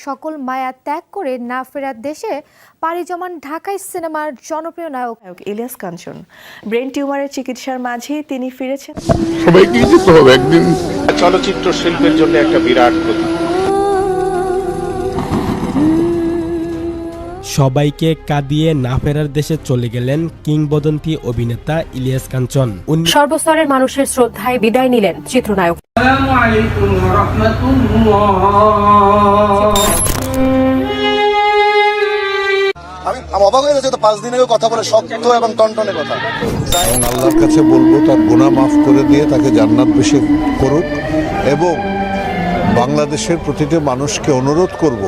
সকল মায়া ত্যাগ করে না ফেরার দেশে পাড়ি জমান ঢাকাই সিনেমার জনপ্রিয় নায়ক ইলিয়াস কাঞ্চন ব্রেন টিউমারের চিকিৎসার মাঝেই তিনি ফিরেছেন। সবাইকেই যেতে হবে একদিন। চলচ্চিত্র শিল্পের জন্য একটা বিরাট ক্ষতি। সবাইকে কাঁদিয়ে না ফেরার দেশে চলে গেলেন কিংবদন্তি অভিনেতা ইলিয়াস কাঞ্চন। সর্বস্তরের মানুষের শ্রদ্ধায় বিদায় নিলেন চিত্রনায়ক। আমি অবাক হয়ে গেছি, তো 5 দিন আগে কথা বলে শক্ত এবং টনটনে কথা। এবং আল্লাহর কাছে বলবো তার গুনাহ মাফ করে দিয়ে তাকে জান্নাতবাসী করুক, এবং বাংলাদেশের প্রতিটি মানুষকে অনুরোধ করব।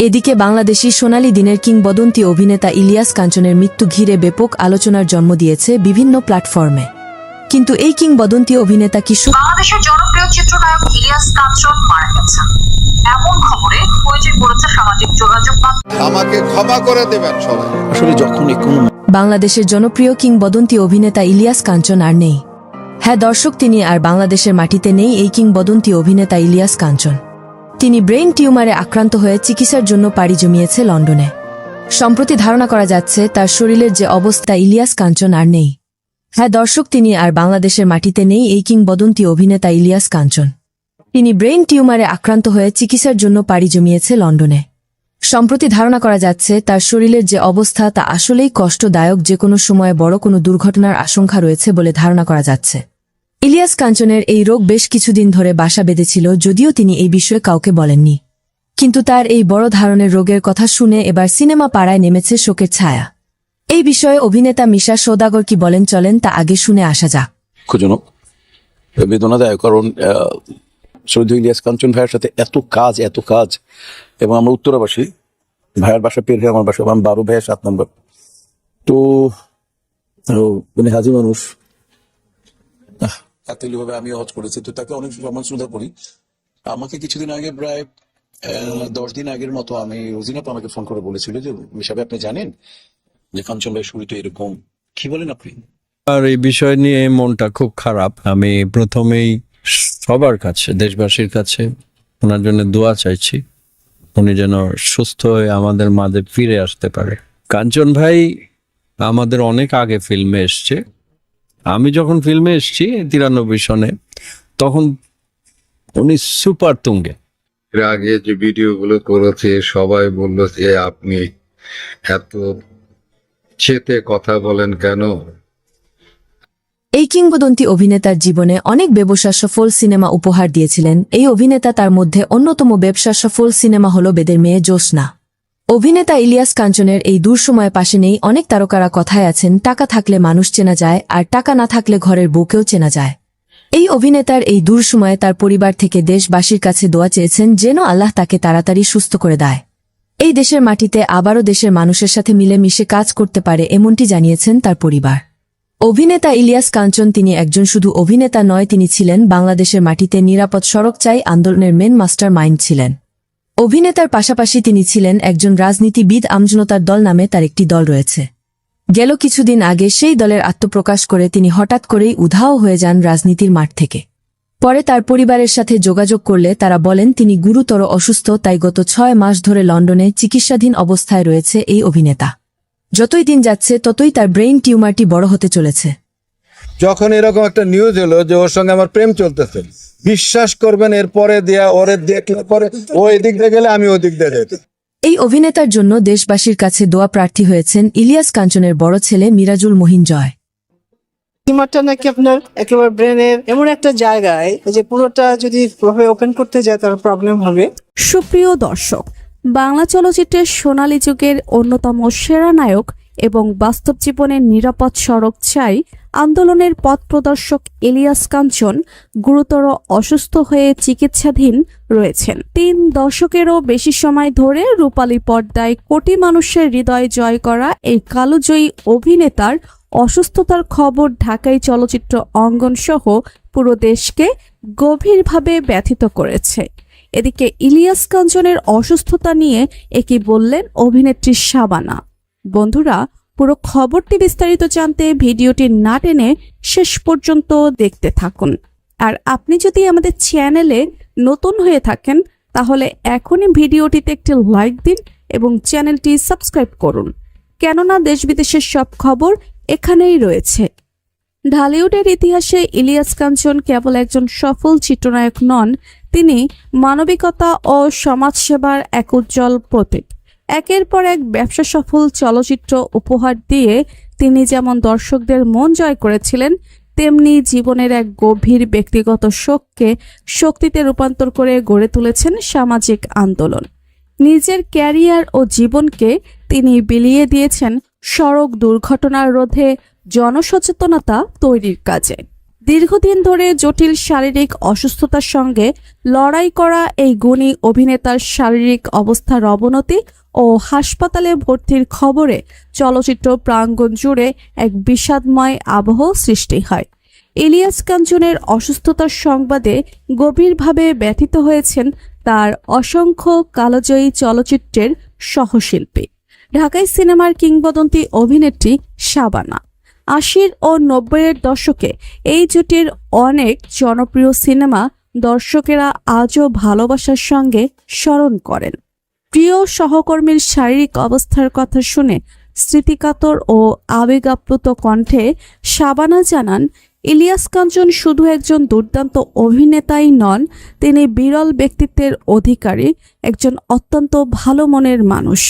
এদিকে বাংলাদেশি সোনালী দিনের কিংবদন্তি অভিনেতা ইলিয়াস কাঞ্চনের মৃত্যু ঘিরে ব্যাপক আলোচনার জন্ম দিয়েছে বিভিন্ন প্ল্যাটফর্মে। কিন্তু এই কিংবদন্তি অভিনেতা কি বাংলাদেশের জনপ্রিয় চিত্রনায়ক ইলিয়াস কাঞ্চন মারা গেছেন এমন খবরে হইচই পড়েছে সামাজিক যোগাযোগ মাধ্যম। আমাকে ক্ষমা করে দেবেন সবাই। আসলে যখনই কোন বাংলাদেশের জনপ্রিয় কিংবদন্তি অভিনেতা ইলিয়াস কাঞ্চন আর নেই। হ্যাঁ দর্শক, তিনি আর বাংলাদেশের মাটিতে নেই। এই কিংবদন্তি অভিনেতা ইলিয়াস কাঞ্চন তিনি ব্রেন টিউমারে আক্রান্ত হয়ে চিকিৎসার জন্য পাড়ি জমিয়েছে লন্ডনে। সম্প্রতি ধারণা করা যাচ্ছে তার শরীরের যে অবস্থা, ইলিয়াস কাঞ্চন আর নেই। হ্যাঁ দর্শক, তিনি আর বাংলাদেশের মাটিতে নেই। এই কিংবদন্তি অভিনেতা ইলিয়াস কাঞ্চন তিনি ব্রেন টিউমারে আক্রান্ত হয়ে চিকিৎসার জন্য পাড়ি জমিয়েছে লন্ডনে। সম্প্রতি ধারণা করা যাচ্ছে তার শরীরের যে অবস্থা তা আসলেই কষ্টদায়ক। যে কোনো সময়ে বড় কোনো দুর্ঘটনার আশঙ্কা রয়েছে বলে ধারণা করা যাচ্ছে। ইলিয়াস কাঞ্চনের এই রোগ বেশ কিছুদিন ধরে বাসা বেঁধেছিল, যদিও তিনি এই বিষয়ে কাউকে বলেননি। কিন্তু তার এই বড় ধরনের রোগের কথা শুনে এবার সিনেমা পাড়ায় নেমেছে শোকের ছায়া। এই বিষয়ে অভিনেতা মিশা সওদাগর কি বলেন, চলেন তা আগে শুনে আসা যাক। দুঃখজনক, বেদনাদায়ক, কারণ শহীদ ইলিয়াস কাঞ্চন ভাইয়ের সাথে এত কাজ, এবং আমরা উত্তরাবাসী, ভাইয়ের বাসা পের হয়ে আমার বাসা, আমি 12 ভাইয়ের 7 নম্বর। তো মানে হাজি মানুষ, ভাবে আমিও হজ করেছি, তো তাকে অনেক সম্মান শ্রদ্ধা করি। আমাকে কিছুদিন আগে, প্রায় 10 দিন আগের মতো, আমি রোজিনাপ আমাকে ফোন করে বলেছিল যে মিশা ভাই, আপনি জানেন যে কাঞ্চন ভাই শুরুতে এরকম, কি বলেন আপনি? আর এই বিষয় নিয়ে মনটা খুব খারাপ। আমি প্রথমেই সবার কাছে, দেশবাসীর কাছে ওনার জন্য দোয়া চাইছি, উনি যেন সুস্থ হয়ে আমাদের মাঝে ফিরে আসতে পারে। কাঞ্চন ভাই আমাদের অনেক আগে ফিল্মে এসছে। আমি যখন ফিল্মে এসছি 93 সনে, তখন উনি সুপার তুঙ্গে। এর আগে যে ভিডিওগুলো করেছে সবাই বলল যে আপনি এত চেতে কথা বলেন কেন। এই কিংবদন্তি অভিনেতার জীবনে অনেক ব্যবসা সফল সিনেমা উপহার দিয়েছিলেন এই অভিনেতা। তার মধ্যে অন্যতম ব্যবসা সফল সিনেমা হল বেদের মেয়ে জ্যোৎস্না। অভিনেতা ইলিয়াস কাঞ্চনের এই দুঃসময়ে পাশে নেই অনেক তারকারা। কথায় আছেন, টাকা থাকলে মানুষ চেনা যায়, আর টাকা না থাকলে ঘরের বউকেও চেনা যায়। এই অভিনেতার এই দুঃসময়ে তার পরিবার থেকে দেশবাসীর কাছে দোয়া চেয়েছেন যেন আল্লাহ তাকে তাড়াতাড়ি সুস্থ করে দেয়, এই দেশের মাটিতে আবারও দেশের মানুষের সাথে মিলেমিশে কাজ করতে পারে, এমনটি জানিয়েছেন তার পরিবার। অভিনেতা ইলিয়াস কাঞ্চন তিনি একজন শুধু অভিনেতা নয়, তিনি ছিলেন বাংলাদেশের মাটিতে নিরাপদ সড়ক চাই আন্দোলনের মেন মাস্টার মাইন্ড ছিলেন। অভিনেতার পাশাপাশি তিনি ছিলেন একজন রাজনীতিবিদ। আমজনতার দল নামে তার একটি দল রয়েছে। গেল কিছুদিন আগে সেই দলের আত্মপ্রকাশ করে তিনি হঠাৎ করেই উধাও হয়ে যান রাজনীতির মাঠ থেকে। পরে তার পরিবারের সাথে যোগাযোগ করলে তারা বলেন তিনি গুরুতর অসুস্থ, তাই গত 6 মাস ধরে লন্ডনে চিকিৎসাধীন অবস্থায় রয়েছে এই অভিনেতা। যতই দিন যাচ্ছে ততই তার ব্রেইন টিউমারটি বড় হতে চলেছে। যখন এরকম একটা নিউজ এলো যে ওর সঙ্গে আমার প্রেম চলতেছে, বিশ্বাস করবেন এরপরে ওরে দেখলে পরে ও এদিক দিয়ে গেলে আমি ওদিক দিয়ে যেতাম। এই অভিনেতার জন্য দেশবাসীর কাছে দোয়া প্রার্থী হয়েছেন ইলিয়াস কাঞ্চনের বড় ছেলে মিরাজুল মহিন জয়। টিউমারটা নাকি আপনার একেবারে ব্রেনের এমন একটা জায়গায় যে পুরোটা যদি ওপেন করতে যায় তার প্রবলেম হবে। সুপ্রিয় দর্শক, বাংলা চলচ্চিত্রের সোনালী যুগের অন্যতম সেরা নায়ক এবং বাস্তব জীবনের নিরাপদ সড়ক চাই আন্দোলনের পথ প্রদর্শক ইলিয়াস কাঞ্চন গুরুতর অসুস্থ হয়ে চিকিৎসাধীন রয়েছেন। 3 দশকেরও বেশি সময় ধরে রূপালী পর্দায় কোটি মানুষের হৃদয় জয় করা এই কালোজয়ী অভিনেতার অসুস্থতার খবর ঢাকাই চলচ্চিত্র অঙ্গন সহ পুরো দেশকে গভীরভাবে ব্যথিত করেছে। এদিকে ইলিয়াস কাঞ্চনের অসুস্থতা নিয়ে একই বললেন অভিনেত্রী শাবানা। বন্ধুরা, পুরো খবরটি বিস্তারিত জানতে ভিডিওটি না টেনে শেষ পর্যন্ত দেখতে থাকুন। আর আপনি যদি আমাদের চ্যানেলে নতুন হয়ে থাকেন তাহলে এখনই ভিডিওটিতে একটি লাইক দিন এবং চ্যানেলটি সাবস্ক্রাইব করুন, কেননা দেশ বিদেশের সব খবর এখানেই রয়েছে। ঢালিউডের ইতিহাসে ইলিয়াস কাঞ্চন কেবল একজন সফল চিত্রনায়ক নন, তিনি মানবিকতা ও সমাজসেবার এক উজ্জ্বল প্রতীক। একের পর এক ব্যবসা সফল চলচ্চিত্র উপহার দিয়ে তিনি যেমন দর্শকদের মন জয় করেছিলেন, তেমনি জীবনের এক গভীর ব্যক্তিগত শোককে শক্তিতে রূপান্তর করে গড়ে তুলেছেন সামাজিক আন্দোলন। নিজের ক্যারিয়ার ও জীবনকে তিনি বিলিয়ে দিয়েছেন সড়ক দুর্ঘটনা রোধে জনসচেতনতা তৈরির কাজে। দীর্ঘদিন ধরে জটিল শারীরিক অসুস্থতার সঙ্গে লড়াই করা এই গুণী অভিনেতার শারীরিক অবস্থার অবনতি ও হাসপাতালে ভর্তির খবরে চলচ্চিত্র প্রাঙ্গণ জুড়ে এক বিষাদময় আবহ সৃষ্টি হয়। ইলিয়াস কাঞ্চনের অসুস্থতার সংবাদে গভীরভাবে ব্যথিত হয়েছেন তার অসংখ্য কালজয়ী চলচ্চিত্রের সহশিল্পী, ঢাকাই সিনেমার কিংবদন্তি অভিনেত্রী শাবানা। ৮০ ও ৯০-এর দশকে এই জুটির অনেক জনপ্রিয় সিনেমা দর্শকেরা আজও ভালোবাসার সঙ্গে স্মরণ করেন। প্রিয় সহকর্মীর শারীরিক অবস্থার কথা শুনে স্মৃতিকাতর ও আবেগাপ্লুত কণ্ঠে শাবানা জানান, ইলিয়াস কাঞ্চন শুধু একজন দুর্দান্ত অভিনেতাই নন, তিনি বিরল ব্যক্তিত্বের অধিকারী, একজন অত্যন্ত ভালো মনের মানুষ।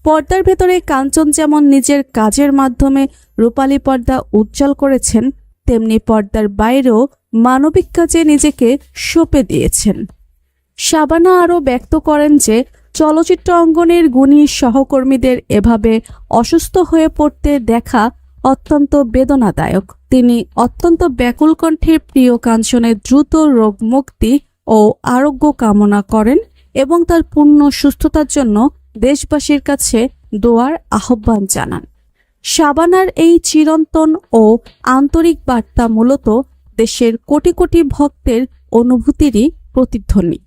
পর্দার ভেতরে কাঞ্চন যেমন নিজের কাজের মাধ্যমে রূপালী পর্দা উজ্জ্বল করেছেন, তেমনি পর্দার বাইরেও মানবিক কাজে নিজেকে সঁপে দিয়েছেন। শাবানা আরও ব্যক্ত করেন যে চলচ্চিত্র অঙ্গনের গুণী সহকর্মীদের এভাবে অসুস্থ হয়ে পড়তে দেখা অত্যন্ত বেদনাদায়ক। তিনি অত্যন্ত ব্যাকুল কণ্ঠে প্রিয় কাঞ্চনের দ্রুত রোগ মুক্তি ও আরোগ্য কামনা করেন এবং তার পূর্ণ সুস্থতার জন্য দেশবাসীর কাছে দোয়ার আহ্বান জানান। শাবানার এই চিরন্তন ও আন্তরিক বার্তা মূলত দেশের কোটি কোটি ভক্তের অনুভূতিরই প্রতিধ্বনি।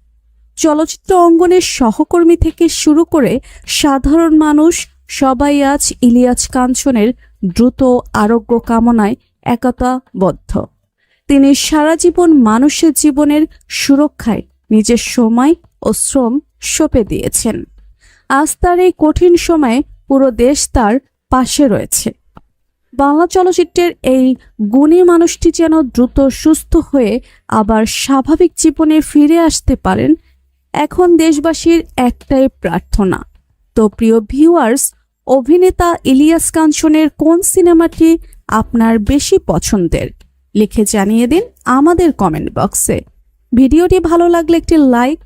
চলচ্চিত্র অঙ্গনের সহকর্মী থেকে শুরু করে সাধারণ মানুষ সবাই আজ ইলিয়াস কাঞ্চনের দ্রুত আরোগ্য কামনায় একতাবদ্ধ। তিনি সারা জীবন মানুষের জীবনের সুরক্ষায় নিজের সময় ও শ্রম সঁপে দিয়েছেন। আজ তার এই কঠিন সময়ে পুরো দেশ তার পাশে রয়েছে। বাংলা চলচ্চিত্রের এই গুণী মানুষটি যেন দ্রুত সুস্থ হয়ে আবার স্বাভাবিক জীবনে ফিরে আসতে পারেন, এখন দেশবাসীর একটাই প্রার্থনা। তো প্রিয় ভিউয়ার্স, অভিনেতা ইলিয়াস কাঞ্চনের কোন সিনেমাটি আপনার বেশি পছন্দের লিখে জানিয়ে দিন আমাদের কমেন্ট বক্সে। ভিডিওটি ভালো লাগলে একটি লাইক।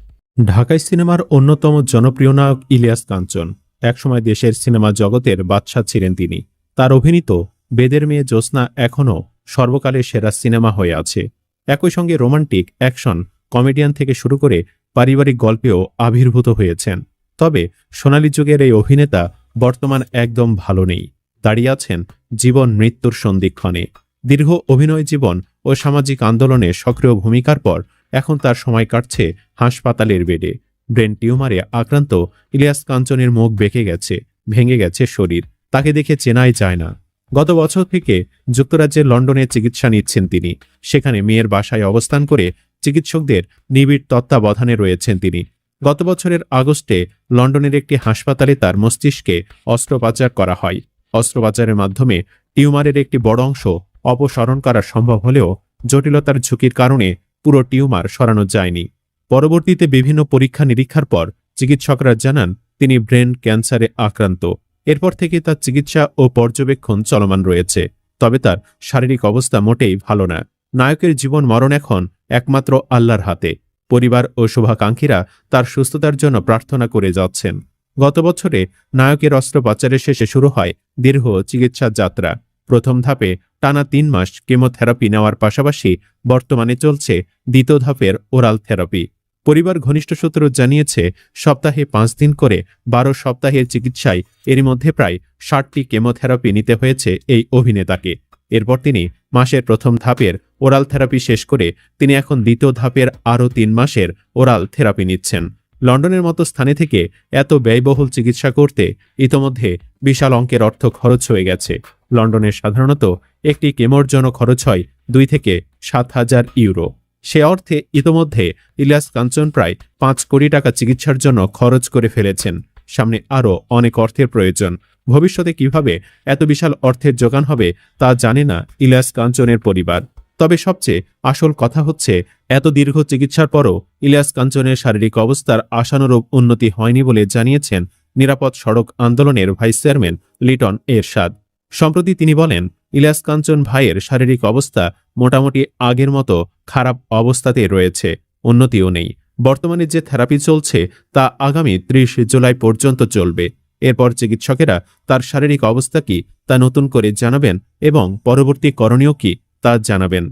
ঢাকাই সিনেমার অন্যতম জনপ্রিয় নায়ক ইলিয়াস কাঞ্চন একসময় দেশের সিনেমা জগতের বাদশা ছিলেন তিনি। তার অভিনীত বেদের মেয়ে জ্যোৎস্না এখনও সর্বকালের সেরা সিনেমা হয়ে আছে। একই সঙ্গে রোমান্টিক, অ্যাকশন, কমেডিয়ান থেকে শুরু করে পারিবারিক গল্পেও আবির্ভূত হয়েছেন। তবে সোনালী যুগের এই অভিনেতা বর্তমান একদম ভালো নেই, দাঁড়িয়ে আছেন জীবন মৃত্যুর সন্ধিক্ষণে। দীর্ঘ অভিনয় জীবন ও সামাজিক আন্দোলনে সক্রিয় ভূমিকার পর এখন তার সময় কাটছে হাসপাতালের বেডে। ব্রেন টিউমারে আক্রান্ত ইলিয়াস কাঞ্চনের মুখ বেঁকে গেছে, ভেঙে গেছে শরীর, তাকে দেখে চেনাই যায় না। গত বছর থেকে যুক্তরাজ্যের লন্ডনে চিকিৎসা নিচ্ছেন তিনি। সেখানে মেয়ের বাসায় অবস্থান করে চিকিৎসকদের নিবিড় তত্ত্বাবধানে রয়েছেন তিনি। গত বছরের আগস্টে লন্ডনের একটি হাসপাতালে তার মস্তিষ্কে অস্ত্রোপচার করা হয়। অস্ত্রোপচারের মাধ্যমে টিউমারের একটি বড় অংশ অপসারণ করা সম্ভব হলেও জটিলতার ঝুঁকির কারণে পুরো টিউমার সরানো যায়নি। পরবর্তীতে বিভিন্ন পরীক্ষা নিরীক্ষার পর চিকিৎসকরা জানান তিনি ব্রেন ক্যান্সারে আক্রান্ত। এরপর থেকে তার চিকিৎসা ও পর্যবেক্ষণ চলমান রয়েছে। তবে তার শারীরিক অবস্থা মোটেই ভালো না। নায়কের জীবন মরণ এখন একমাত্র আল্লাহর হাতে। পরিবার ও শুভাকাঙ্ক্ষীরা তার সুস্থতার জন্য প্রার্থনা করে যাচ্ছেন। গত বছরে নায়কের অস্ত্রোপচারের শেষে শুরু হয় দীর্ঘ চিকিৎসা যাত্রা। প্রথম ধাপে টানা ৩ মাস কেমোথেরাপি নেওয়ার পাশাপাশি বর্তমানে চলছে দ্বিতীয় ধাপের ওরাল থেরাপি। পরিবার ঘনিষ্ঠ সূত্র জানিয়েছে সপ্তাহে 5 দিন করে 12 সপ্তাহের চিকিৎসায় এর মধ্যে প্রায় 60টি কেমোথেরাপি নিতে হয়েছে এই অভিনেতাকে। এরপর তিনি মাসের প্রথম ধাপের ওরাল থেরাপি শেষ করে তিনি এখন দ্বিতীয় ধাপের আরও 3 মাসের ওরাল থেরাপি নিচ্ছেন। লন্ডনের মতো স্থানে থেকে এত ব্যয়বহুল চিকিৎসা করতে ইতোমধ্যে বিশাল অঙ্কের অর্থ খরচ হয়ে গেছে। লন্ডনে সাধারণত একটি কেমোর জন্য খরচ হয় 2 থেকে 7,000 ইউরো। সে অর্থে ইতোমধ্যে ইলিয়াস কাঞ্চন প্রায় 5 কোটি টাকা চিকিৎসার জন্য খরচ করে ফেলেছেন। সামনে আরও অনেক অর্থের প্রয়োজন। ভবিষ্যতে কিভাবে এত বিশাল অর্থের যোগান হবে তা জানে না ইলিয়াস কাঞ্চনের পরিবার। তবে সবচেয়ে আসল কথা হচ্ছে, এত দীর্ঘ চিকিৎসার পরও ইলিয়াস কাঞ্চনের শারীরিক অবস্থার আশানুরূপ উন্নতি হয়নি বলে জানিয়েছেন নিরাপদ সড়ক আন্দোলনের ভাইস চেয়ারম্যান লিটন এরশাদ। সম্প্রতি তিনি বলেন, ইলিয়াস কাঞ্চন ভাইয়ের শারীরিক অবস্থা মোটামুটি আগের মতো খারাপ অবস্থাতে রয়েছে, উন্নতিও নেই। বর্তমানে যে থেরাপি চলছে তা আগামী 30 জুলাই পর্যন্ত চলবে। এরপর চিকিৎসকেরা তার শারীরিক অবস্থা কি তা নতুন করে জানাবেন এবং পরবর্তী করণীয় কি তা জানাবেন।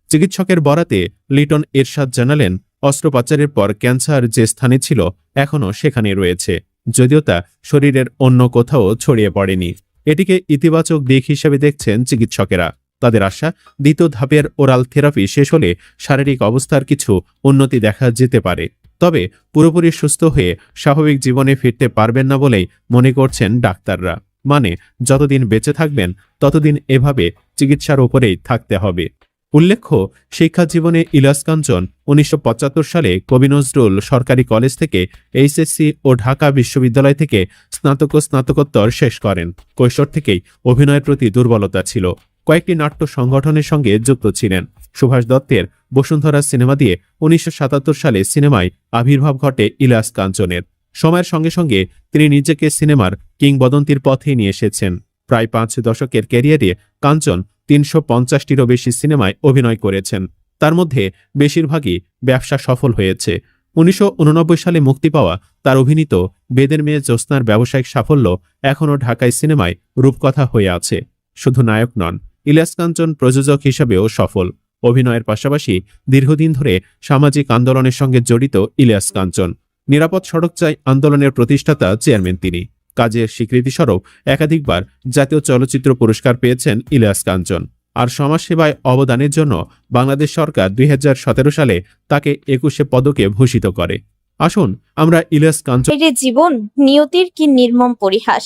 চিকিৎসকের বরাতে লিটন এরশাদ জানালেন, অস্ত্রোপচারের পর ক্যান্সার যে স্থানে ছিল এখনও সেখানে রয়েছে, যদিও তা শরীরের অন্য কোথাও ছড়িয়ে পড়েনি। এটিকে ইতিবাচক দিক হিসেবে দেখছেন চিকিৎসকেরা। তাদের আশা, দ্বিতীয় ধাপের ওরাল থেরাপি শেষ হলে শারীরিক অবস্থার কিছু উন্নতি দেখা যেতে পারে। তবে পুরোপুরি সুস্থ হয়ে স্বাভাবিক জীবনে ফিরতে পারবেন না বলেই মনে করছেন ডাক্তাররা। মানে যতদিন বেঁচে থাকবেন ততদিন এভাবে চিকিৎসার উপরেই থাকতে হবে। উল্লেখ্য, শিক্ষা জীবনে ইলিয়াস কাঞ্চন 1975 সালে কবি নজরুল সরকারি কলেজ থেকে এইচএসসি ও ঢাকা বিশ্ববিদ্যালয় থেকে স্নাতক ও স্নাতকোত্তর শেষ করেন। কৈশোর থেকেই অভিনয়ের প্রতি দুর্বলতা ছিল। কয়েকটি নাট্য সংগঠনের সঙ্গে যুক্ত ছিলেন। সুভাষ দত্তের বসুন্ধরা সিনেমা দিয়ে 1977 সালে সিনেমায় আবির্ভাব ঘটে ইলিয়াস কাঞ্চনের। সময়ের সঙ্গে সঙ্গে তিনি নিজেকে সিনেমার কিংবদন্তির পথে নিয়ে এসেছেন। প্রায় 5 দশকের ক্যারিয়ারে কাঞ্চন 350টিরও বেশি সিনেমায় অভিনয় করেছেন। তার মধ্যে বেশিরভাগই ব্যবসা সফল হয়েছে। 1989 সালে মুক্তি পাওয়া তার অভিনীত বেদের মেয়ে জ্যোৎস্নার ব্যবসায়িক সাফল্য এখনও ঢাকায় সিনেমায় রূপকথা হয়ে আছে। শুধু নায়ক নন, ইলিয়াস কাঞ্চন প্রযোজক হিসেবেও সফল। অভিনয়ের পাশাপাশি দীর্ঘদিন ধরে সামাজিক আন্দোলনের সঙ্গে জড়িত ইলিয়াস কাঞ্চন। নিরাপদ সড়ক চাই আন্দোলনের প্রতিষ্ঠাতা চেয়ারম্যান তিনি। কাজের স্বীকৃতিস্বরূপ একাধিকবার জাতীয় চলচ্চিত্র পুরস্কার পেয়েছেন ইলিয়াস কাঞ্চন। আর সমাজসেবায় অবদানের জন্য বাংলাদেশ সরকার 2017 সালে তাকে 21 পদকে ভূষিত করে। আসুন আমরা ইলিয়াস কাঞ্চন। জীবন নিয়তির কি নির্মম পরিহাস।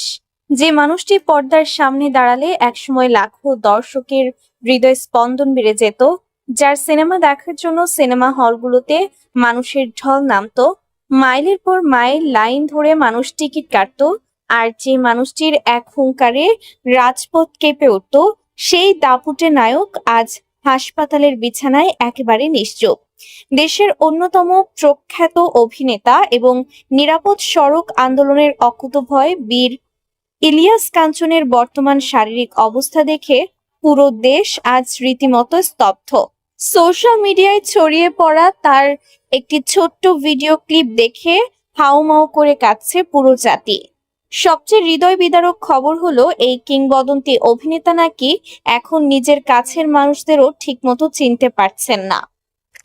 যে মানুষটি পর্দার সামনে দাঁড়ালে একসময় লাখো দর্শকের হৃদয় স্পন্দন বেড়ে যেত, যার সিনেমা দেখার জন্য সিনেমা হলগুলোতে মানুষের ঢল নামতো, মাইলের পর মাইল লাইন ধরে মানুষ টিকিট কাটতো, আর যে মানুষটির এক হুঙ্কারে রাজপথ কেঁপে উঠত, সেই দাপুটে নায়ক আজ হাসপাতালের বিছানায় একেবারে নিশ্চুপ। দেশের অন্যতম প্রখ্যাত অভিনেতা এবং নিরাপদ সড়ক আন্দোলনের অকুতোভয় বীর ইলিয়াস কাঞ্চনের বর্তমান শারীরিক অবস্থা দেখে পুরো দেশ আজ রীতিমতো স্তব্ধ। সোশ্যাল মিডিয়ায় ছড়িয়ে পড়া তার একটি ছোট্ট ভিডিও ক্লিপ দেখে হাউমাউ করে কাঁদছে পুরো জাতি। সবচেয়ে হৃদয় বিদারক খবর হলো, এই কিংবদন্তি অভিনেতা নাকি এখন নিজের কাছের মানুষদেরও ঠিকমতো চিনতে পারছেন না।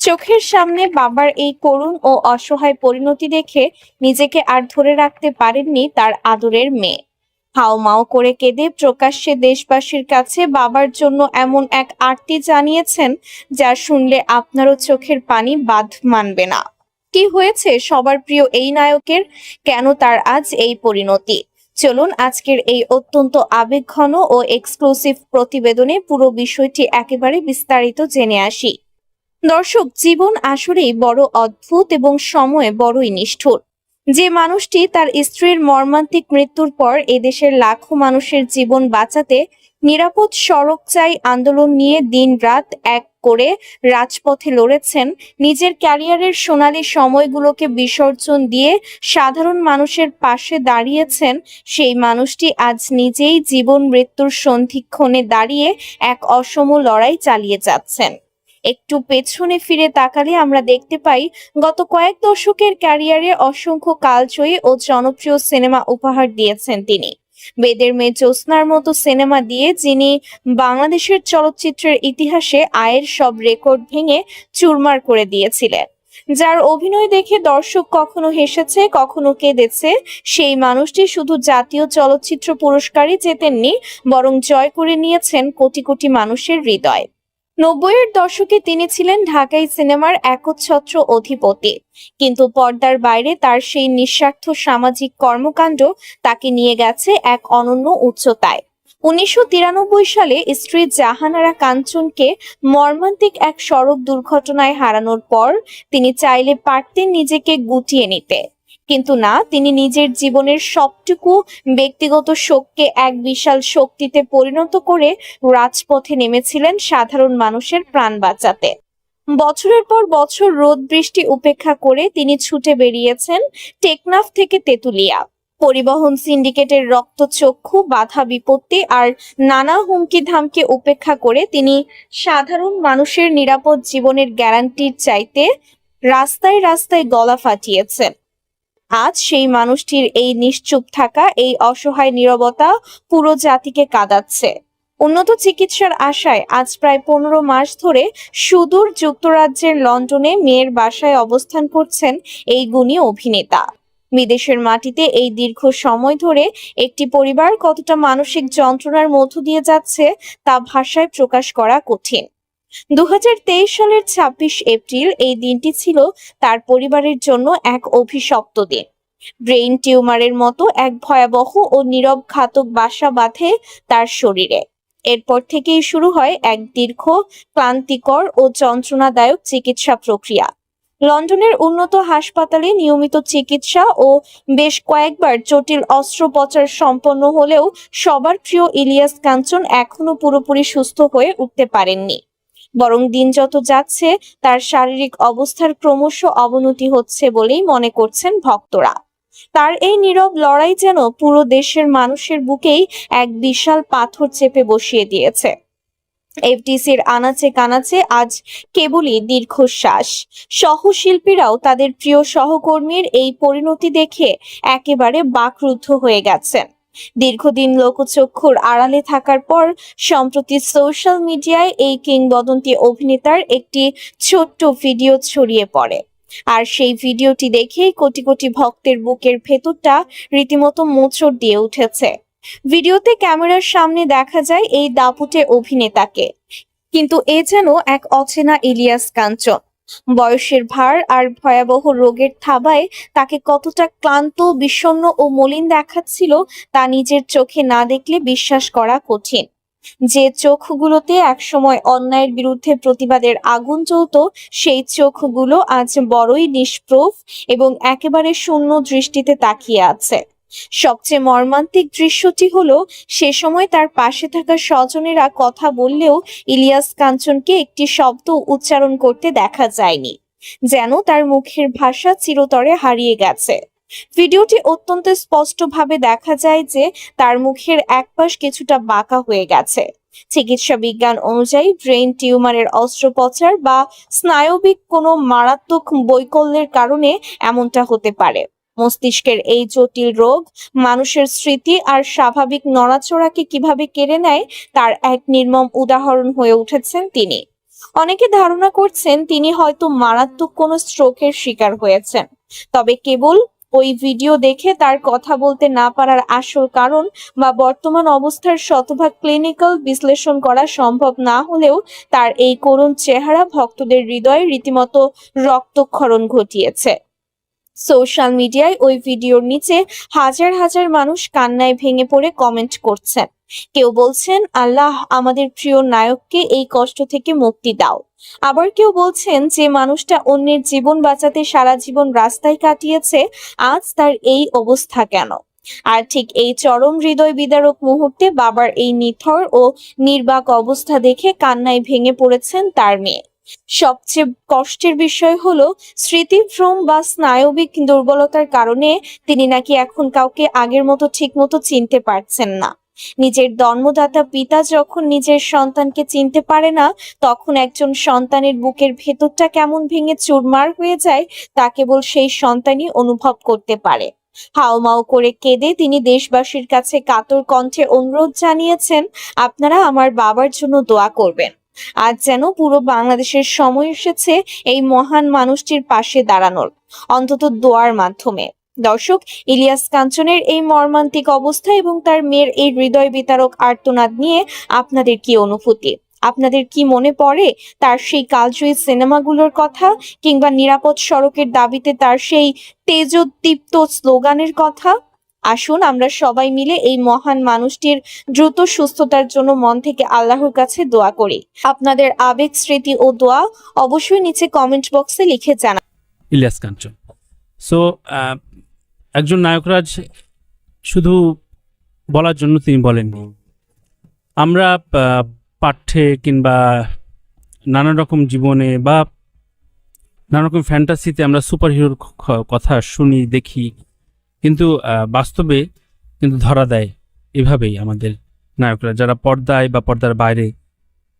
চোখের সামনে বাবার এই করুণ ও অসহায় পরিণতি দেখে নিজেকে আর ধরে রাখতে পারেননি তার আদরের মেয়ে। হাউমাউ করে কেঁদে প্রকাশ্যে দেশবাসীর কাছে বাবার জন্য এমন এক আরতি জানিয়েছেন, যা শুনলে আপনারও চোখের পানি বাঁধ মানবে না। কি হয়েছে সবার প্রিয় এই নায়কের? কেন তার আজ এই পরিণতি? চলুন আজকের এই অত্যন্ত আবেগঘন ও এক্সক্লুসিভ প্রতিবেদনে পুরো বিষয়টি একেবারে বিস্তারিত জেনে আসি। দর্শক, জীবন আসলেই বড় অদ্ভুত এবং সময়ে বড়ই নিষ্ঠুর। যে মানুষটি তার স্ত্রীর মর্মান্তিক মৃত্যুর পর এদেশের লাখো মানুষের জীবন বাঁচাতে নিরাপদ সড়ক চাই আন্দোলন নিয়ে দিন-রাত এক করে রাজপথে লড়েছেন, নিজের ক্যারিয়ারের সোনালী সময়গুলোকে বিসর্জন দিয়ে সাধারণ মানুষের পাশে দাঁড়িয়েছেন, সেই মানুষটি আজ নিজেই জীবন মৃত্যুর সন্ধিক্ষণে দাঁড়িয়ে এক অসম লড়াই চালিয়ে যাচ্ছেন। একটু পেছনে ফিরে তাকালে আমরা দেখতে পাই, গত কয়েক দশকের ক্যারিয়ারে অসংখ্য কালজয়ী ও জনপ্রিয় সিনেমা উপহার দিয়েছেন তিনি। বেদের মেয়ে জ্যোৎস্নার মতো সিনেমা দিয়ে যিনি বাংলাদেশের চলচ্চিত্রের ইতিহাসে আয়ের সব রেকর্ড ভেঙে চুরমার করে দিয়েছিলেন, যার অভিনয় দেখে দর্শক কখনো হেসেছে, কখনো কেঁদেছে, সেই মানুষটি শুধু জাতীয় চলচ্চিত্র পুরস্কারই জেতেননি, বরং জয় করে নিয়েছেন কোটি কোটি মানুষের হৃদয়। 90-এর দশকে তিনি ছিলেন ঢাকাই সিনেমার একচ্ছত্র অধিপতি, কিন্তু পর্দার বাইরে তার সেই নিঃস্বার্থ সামাজিক কর্মকাণ্ড তাকে নিয়ে গেছে এক অনন্য উচ্চতায়। 1993 সালে স্ত্রী জাহানারা কাঞ্চনকে মর্মান্তিক এক সড়ক দুর্ঘটনায় হারানোর পর তিনি চাইলে পারতেন নিজেকে গুটিয়ে নিতে, কিন্তু না, তিনি নিজের জীবনের সবটুকু ব্যক্তিগত শোককে এক বিশাল শক্তিতে পরিণত করে রাজপথে নেমেছিলেন সাধারণ মানুষের প্রাণ বাঁচাতে। বছরের পর বছর রোদ বৃষ্টি উপেক্ষা করে তিনি ছুটে বেরিয়েছেন টেকনাফ থেকে তেতুলিয়া। পরিবহন সিন্ডিকেটের রক্তচক্ষু, বাধা বিপত্তি আর নানা হুমকি ধামকে উপেক্ষা করে তিনি সাধারণ মানুষের নিরাপদ জীবনের গ্যারান্টির চাইতে রাস্তায় রাস্তায় গলা ফাটিয়েছেন। আজ সেই মানুষটির এই নিশ্চুপ থাকা, এই অসহায় নীরবতা পুরো জাতিকে কাঁদাচ্ছে। উন্নত চিকিৎসার আশায় আজ প্রায় 15 মাস ধরে সুদূর যুক্তরাজ্যের লন্ডনে মেয়ের বাসায় অবস্থান করছেন এই গুণী অভিনেতা। বিদেশের মাটিতে এই দীর্ঘ সময় ধরে একটি পরিবার কতটা মানসিক যন্ত্রণার মধ্য দিয়ে যাচ্ছে তা ভাষায় প্রকাশ করা কঠিন। 2023 সালের 26 এপ্রিল এই দিনটি ছিল তার পরিবারের জন্য এক অভিশপ্ত দিন। ব্রেইন টিউমারের মতো এক ভয়াবহ ও নীরব ঘাতক বাসা বাঁধে তার শরীরে। এরপর থেকেই শুরু হয় এক দীর্ঘ, ক্লান্তিকর ও যন্ত্রণাদায়ক চিকিৎসা প্রক্রিয়া। লন্ডনের উন্নত হাসপাতালে নিয়মিত চিকিৎসা ও বেশ কয়েকবার জটিল অস্ত্রোপচার সম্পন্ন হলেও সবার প্রিয় ইলিয়াস কাঞ্চন এখনো পুরোপুরি সুস্থ হয়ে উঠতে পারেননি। বরং দিন যত যাচ্ছে তার শারীরিক অবস্থার ক্রমশ অবনতি হচ্ছে বলেই মনে করছেন ভক্তরা। তার এই নীরব লড়াই যেন পুরো দেশের মানুষের বুকেই এক বিশাল পাথর চেপে বসিয়ে দিয়েছে। এফডিসির আনাচে কানাচে আজ কেবলই দীর্ঘশ্বাস। সহশিল্পীরাও তাদের প্রিয় সহকর্মীর এই পরিণতি দেখে একেবারে বাকরুদ্ধ হয়ে গেছেন। দীর্ঘদিন লোকচক্ষুর আড়ালে থাকার পর সম্প্রতি সোশ্যাল মিডিয়ায় এই কিংবদন্তি অভিনেতার একটি ছোট্ট ভিডিও ছড়িয়ে পড়ে। আর সেই ভিডিওটি দেখেই কোটি কোটি ভক্তের বুকের ভেতরটা রীতিমতো মোচড় দিয়ে উঠেছে। ভিডিওতে ক্যামেরার সামনে দেখা যায় এই দাপুটে অভিনেতাকে, কিন্তু এ যেন এক অচেনা ইলিয়াস কাঞ্চন। বয়সের ভার আর ভয়াবহ রোগের থাবায় তাকে কতটা ক্লান্ত, বিষণ্ণ ও মলিন দেখাচ্ছিল তা নিজের চোখে না দেখলে বিশ্বাস করা কঠিন। যে চোখগুলোতে একসময় অন্যায়ের বিরুদ্ধে প্রতিবাদের আগুন জ্বলত, সেই চোখগুলো আজ বড়ই নিষ্প্রভ এবং একেবারে শূন্য দৃষ্টিতে তাকিয়ে আছে। সবচেয়ে মর্মান্তিক দৃশ্যটি হলো সে সময় তার পাশে থাকা স্বজনেরা কথা বললেও ইলিয়াস কাঞ্চনকে একটি শব্দ উচ্চারণ করতে দেখা যায়নি, যেন তার মুখের ভাষা চিরতরে হারিয়ে গেছে। ভিডিওটি অত্যন্ত স্পষ্টভাবে দেখা যায় যে তার মুখের একপাশ কিছুটা বাঁকা হয়ে গেছে। চিকিৎসা বিজ্ঞান অনুযায়ী ব্রেইন টিউমারের অস্ত্রোপচার বা স্নায়বিক কোনো মারাত্মক বৈকল্যের কারণে এমনটা হতে পারে। মস্তিষ্কের এই জটিল রোগ মানুষের স্মৃতি আর স্বাভাবিক নড়াচড়াকে কিভাবে কেড়ে নেয় তার এক নির্মম উদাহরণ হয়ে উঠেছেন তিনি। অনেকে ধারণা করছেন তিনি হয়তো মারাত্মক কোনো স্ট্রোকের শিকার হয়েছেন। তবে কেবল ওই ভিডিও দেখে তার কথা বলতে না পারার আসল কারণ বা বর্তমান অবস্থার শতভাগ ক্লিনিক্যাল বিশ্লেষণ করা সম্ভব না হলেও তার এই করুণ চেহারা ভক্তদের হৃদয়ে রীতিমতো রক্তক্ষরণ ঘটিয়েছে। সোশ্যাল মিডিয়ায় ওই ভিডিওর নিচে হাজার হাজার মানুষ কান্নায় ভেঙে পড়ে কমেন্ট করছেন। কেউ বলছেন, আল্লাহ আমাদের প্রিয় নায়ককে এই কষ্ট থেকে মুক্তি দাও। আবার কেউ বলছেন, যে মানুষটা অন্যের জীবন বাঁচাতে সারা জীবন রাস্তায় কাটিয়েছে, আজ তার এই অবস্থা কেন? আর ঠিক এই চরম হৃদয় বিদারক মুহূর্তে বাবার এই নিথর ও নির্বাক অবস্থা দেখে কান্নায় ভেঙে পড়েছেন তার মেয়ে। সবচেয়ে কষ্টের বিষয় হলো স্মৃতিভ্রম বা স্নায়বিক দুর্বলতার কারণে তিনি নাকি এখন কাউকে আগের মতো ঠিক মতো চিনতে পারছেন না। নিজের জন্মদাতা পিতা যখন নিজের সন্তানকে চিনতে পারে না, তখন একজন সন্তানের বুকের ভেতরটা কেমন ভেঙে চুরমার হয়ে যায় তা কেবল সেই সন্তানই অনুভব করতে পারে। হাউমাউ করে কেঁদে তিনি দেশবাসীর কাছে কাতর কণ্ঠে অনুরোধ জানিয়েছেন, আপনারা আমার বাবার জন্য দোয়া করবেন। আজ যেন পুরো বাংলাদেশের সময় এসেছে এই মহান মানুষটির পাশে দাঁড়ানোর, অন্তত দোয়ার মাধ্যমে। দর্শক, ইলিয়াস কাঞ্চনের এই মর্মান্তিক অবস্থা এবং তার মেয়ের এই হৃদয় বিতারক আর্তনাদ নিয়ে আপনাদের কি অনুভূতি? আপনাদের কি মনে পড়ে তার সেই কালজয়ী সিনেমাগুলোর কথা, কিংবা নিরাপদ সড়কের দাবিতে তার সেই তেজোদ্দীপ্ত স্লোগানের কথা? আসুন আমরা সবাই মিলে এই মহান মানুষটির দ্রুত সুস্থতার জন্য মন থেকে আল্লাহর কাছে দোয়া করি। আপনাদের আবেগ, স্মৃতি ও দোয়া অবশ্যই নিচে কমেন্ট বক্সে লিখে জানান। ইলিয়াস কাঞ্চন। সো একজন নায়করাজ শুধু বলার জন্য তিনি বলেননি। আমরা পাঠ্যে কিংবা নানা রকম জীবনে বা নানা রকম ফ্যান্টাসিতে আমরা সুপার হিরোর কথা শুনি, দেখি, কিন্তু বাস্তবে কিন্তু ধরা দেয় এভাবেই আমাদের নায়করা, যারা পর্দায় বা পর্দার বাইরে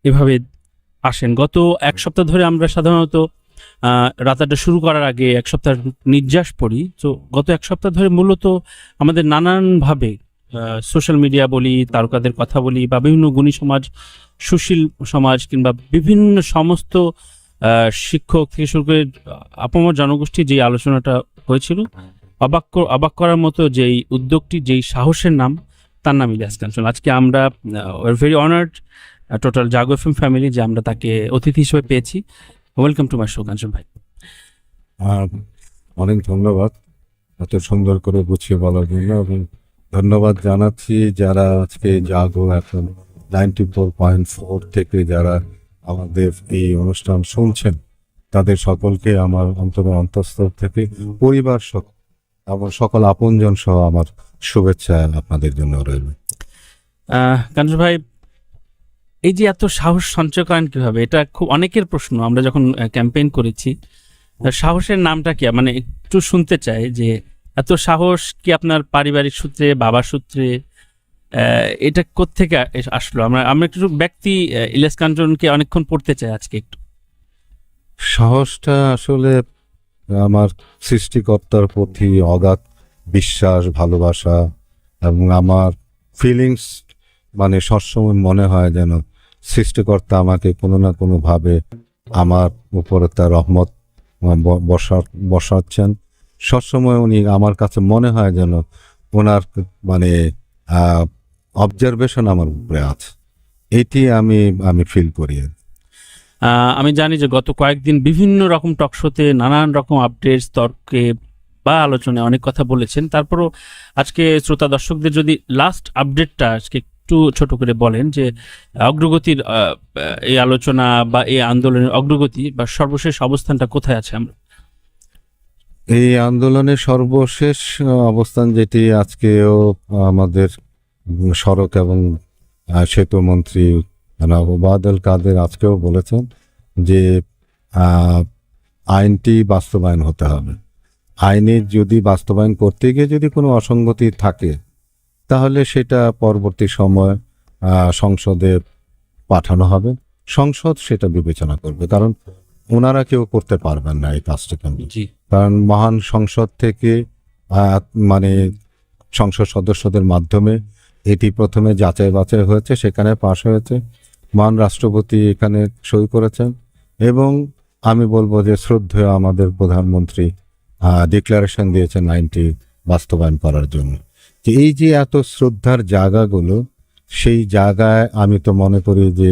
এভাবে আসেন। গত এক সপ্তাহ ধরে আমরা সাধারণত রাতাটা শুরু করার আগে এক সপ্তাহ নির্যাস পড়ি। তো গত এক সপ্তাহ ধরে মূলত আমাদের নানানভাবে সোশ্যাল মিডিয়া বলি, তারকাদের কথা বলি, বা বিভিন্ন গুণী সমাজ, সুশীল সমাজ, কিংবা বিভিন্ন সমস্ত শিক্ষক থেকে শুরু করে আপামর জনগোষ্ঠী যেই আলোচনাটা হয়েছিল, অবাক করার মতো যেই উদ্যোগটি, যেই সাহসের নাম, তার নাম ইলিয়াস কাঞ্চন। আজকে আমরা ভেরি অনার্ড টোটাল জাগো এফএম ফ্যামিলি যে আমরা তাকে অতিথি হিসেবে পেয়েছি। ওয়েলকাম টু মাই শো কাঞ্চন ভাই। অনেক ধন্যবাদ এত সুন্দর করে গুছিয়ে বলার জন্য, এবং ধন্যবাদ জানাচ্ছি যারা আজকে জাগো এখন 94.4 থেকে যারা আমাদের এই অনুষ্ঠান শুনছেন, তাদের সকলকে আমার অন্তঃস্থল থেকে পরিবার সহ আমার সকল আপনজন সহ আমার শুভেচ্ছা আপনাদের জন্য রইল। কাঞ্চন ভাই, এই যে এত সাহস সঞ্চয় করেন কিভাবে? এটা খুব অনেকের প্রশ্ন। আমরা যখন ক্যাম্পেইন করেছি, সাহসের নামটা কি, মানে একটু শুনতে চাই যে এত সাহস কি আপনার পারিবারিক সূত্রে, বাবার সূত্রে, এটা কোত্থেকে আসলো? আমরা একটু ব্যক্তি ইলিয়াস কাঞ্চনকে অনেকক্ষণ পড়তে চাই আজকে একটু। সাহসটা আসলে আমার সৃষ্টিকর্তার প্রতি অগাধ বিশ্বাস, ভালোবাসা, এবং আমার ফিলিংস, মানে সবসময় মনে হয় যেন সৃষ্টিকর্তা আমাকে কোনো না কোনোভাবে আমার উপরে তার রহমত বসাচ্ছেন। সবসময় উনি আমার কাছে মনে হয় যেন ওনার মানে অবজারভেশন আমার উপরে আছে, এটি আমি ফিল করি। আমি জানি যে গত কয়েকদিন বিভিন্ন রকম টকশোতে নানান রকম আপডেটস, তর্কে বা আলোচনায় অনেক কথা বলেছেন। তারপরও আজকে শ্রোতা দর্শকদের যদি লাস্ট আপডেটটা আজকে একটু ছোট করে বলেন যে অগ্রগতির এই আলোচনা বা এই আন্দোলনের অগ্রগতি বা সর্বশেষ অবস্থানটা কোথায় আছে? আমরা এই আন্দোলনের সর্বশেষ অবস্থান যেটি আজকেও আমাদের সড়ক এবং সেতু মন্ত্রী ওবায়দুল কাদের আজকেও বলেছেন যে আইনটি বাস্তবায়ন হতে হবে। আইনে যদি বাস্তবায়ন করতে গিয়ে যদি কোনো অসঙ্গতি থাকে, তাহলে সেটা পরবর্তী সময় সংসদে পাঠানো হবে, সংসদ সেটা বিবেচনা করবে। কারণ ওনারা কেউ করতে পারবেন না এই কাজটা, কারণ মহান সংসদ থেকে মানে সংসদ সদস্যদের মাধ্যমে এটি প্রথমে যাচাই বাছাই হয়েছে, সেখানে পাশ হয়েছে, মহান রাষ্ট্রপতি এখানে সই করেছেন, এবং আমি বলবো যে শ্রদ্ধেয় আমাদের প্রধানমন্ত্রী ডিক্লারেশন দিয়েছেন আইনটি বাস্তবায়ন করার জন্য। এই যে এত শ্রদ্ধার জায়গাগুলো, সেই জায়গায় আমি তো মনে করি যে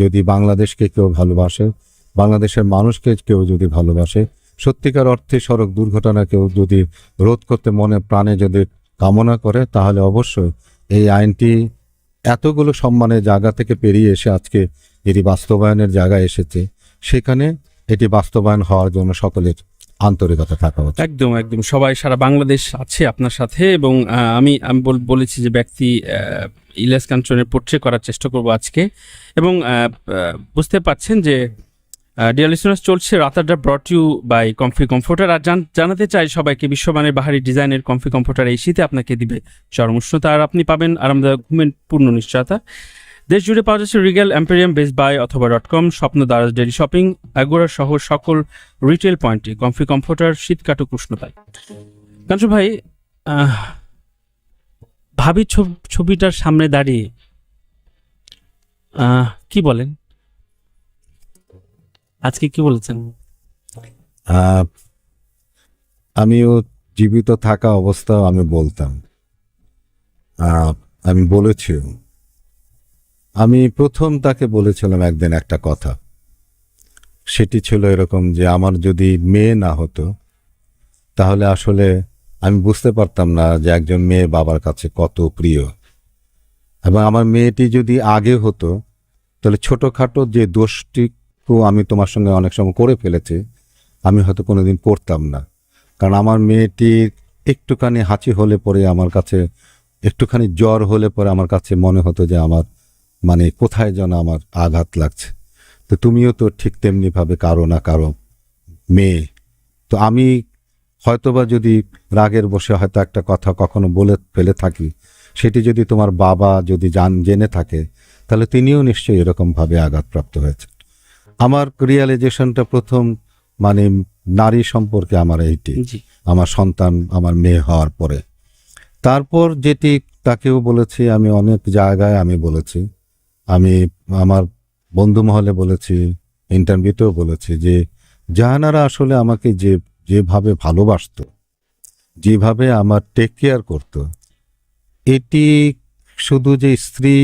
যদি বাংলাদেশকে কেউ ভালোবাসে, বাংলাদেশের মানুষকে কেউ যদি ভালোবাসে, সত্যিকার অর্থে সড়ক দুর্ঘটনা কেউ যদি রোধ করতে মনে প্রাণে যদি কামনা করে, তাহলে অবশ্যই এই আইনটি এতগুলো সম্মানের জায়গা থেকে পেরিয়ে এসে আজকে এটি বাস্তবায়নের জায়গায় এসেছে, সেখানে এটি বাস্তবায়ন হওয়ার জন্য সকলের আন্তরিকতা থাকা উচিত। একদম একদম, সবাই সারা বাংলাদেশ আছে আপনার সাথে। এবং আমি বলেছি যে ব্যক্তি ইলিয়াস কাঞ্চনের পোর্ট্রে করার চেষ্টা করব আজকে। এবং বুঝতে পারছেন যে ডিয়ার লিসনার্স, চলছে রাতারডা brought you by comfy comforter. আর জানাতে চাই সবাইকে, বিশ্বমানের বাহারি ডিজাইনের কমফি কমফোর্টার এই শীতে আপনাকে দিবে চরম উষ্ণতা, আর আপনি পাবেন আরামদায়ক ঘুমের পূর্ণ নিশ্চয়তা। দেশ জুড়ে পাওয়া যাচ্ছে রিগেল, এম্পেরিয়াম, বেস্ট বাই অথবা .com, স্বপ্ন দারাজ, ডেইলি শপিং, আগুরা সহ সকল রিটেল পয়েন্টে কমফি কমফোর্টার শীত কাটুক উষ্ণতায়। কাঞ্চন ভাই, ভাবি ছবিটার সামনে দাঁড়িয়ে কি বলেন? আজকে কি বলেছেন? আমিও জীবিত থাকা অবস্থাও আমি বলতাম, আমি বলেছি, আমি প্রথম তাকে বলেছিলাম একদিন একটা কথা, সেটি ছিল এরকম যে আমার যদি মেয়ে না হতো, তাহলে আসলে আমি বুঝতে পারতাম না যে একজন মেয়ে বাবার কাছে কত প্রিয়। এবং আমার মেয়েটি যদি আগে হতো তাহলে ছোটোখাটো যে দোষটিও আমি তোমার সঙ্গে অনেক সময় করে ফেলেছি, আমি হয়তো কোনোদিন করতাম না। কারণ আমার মেয়েটির একটুখানি হাঁচি হলে পরে আমার কাছে, একটুখানি জ্বর হলে পরে আমার কাছে মনে হতো যে আমার মানে কোথায় যেন আমার আঘাত লাগছে। তো তুমিও তো ঠিক তেমনিভাবে কারো না কারো মেয়ে। তো আমি হয়তোবা যদি রাগের বসে হয়তো একটা কথা কখনো বলে ফেলে থাকি, সেটি যদি তোমার বাবা যদি জেনে থাকে, তাহলে তিনিও নিশ্চয়ই এরকমভাবে আঘাতপ্রাপ্ত হয়েছে। আমার রিয়ালাইজেশনটা প্রথম মানে নারী সম্পর্কে আমার এইটি, আমার সন্তান, আমার মেয়ে হওয়ার পরে। তারপর যেটি তাকেও বলেছি, আমি অনেক জায়গায় আমি বলেছি, আমি আমার বন্ধু মহলে বলেছি, ইন্টারভিউতেও বলেছি যে জাহানারা আসলে আমাকে যেভাবে ভালোবাসতো, যেভাবে আমার টেক কেয়ার করতো, এটি শুধু যে স্ত্রী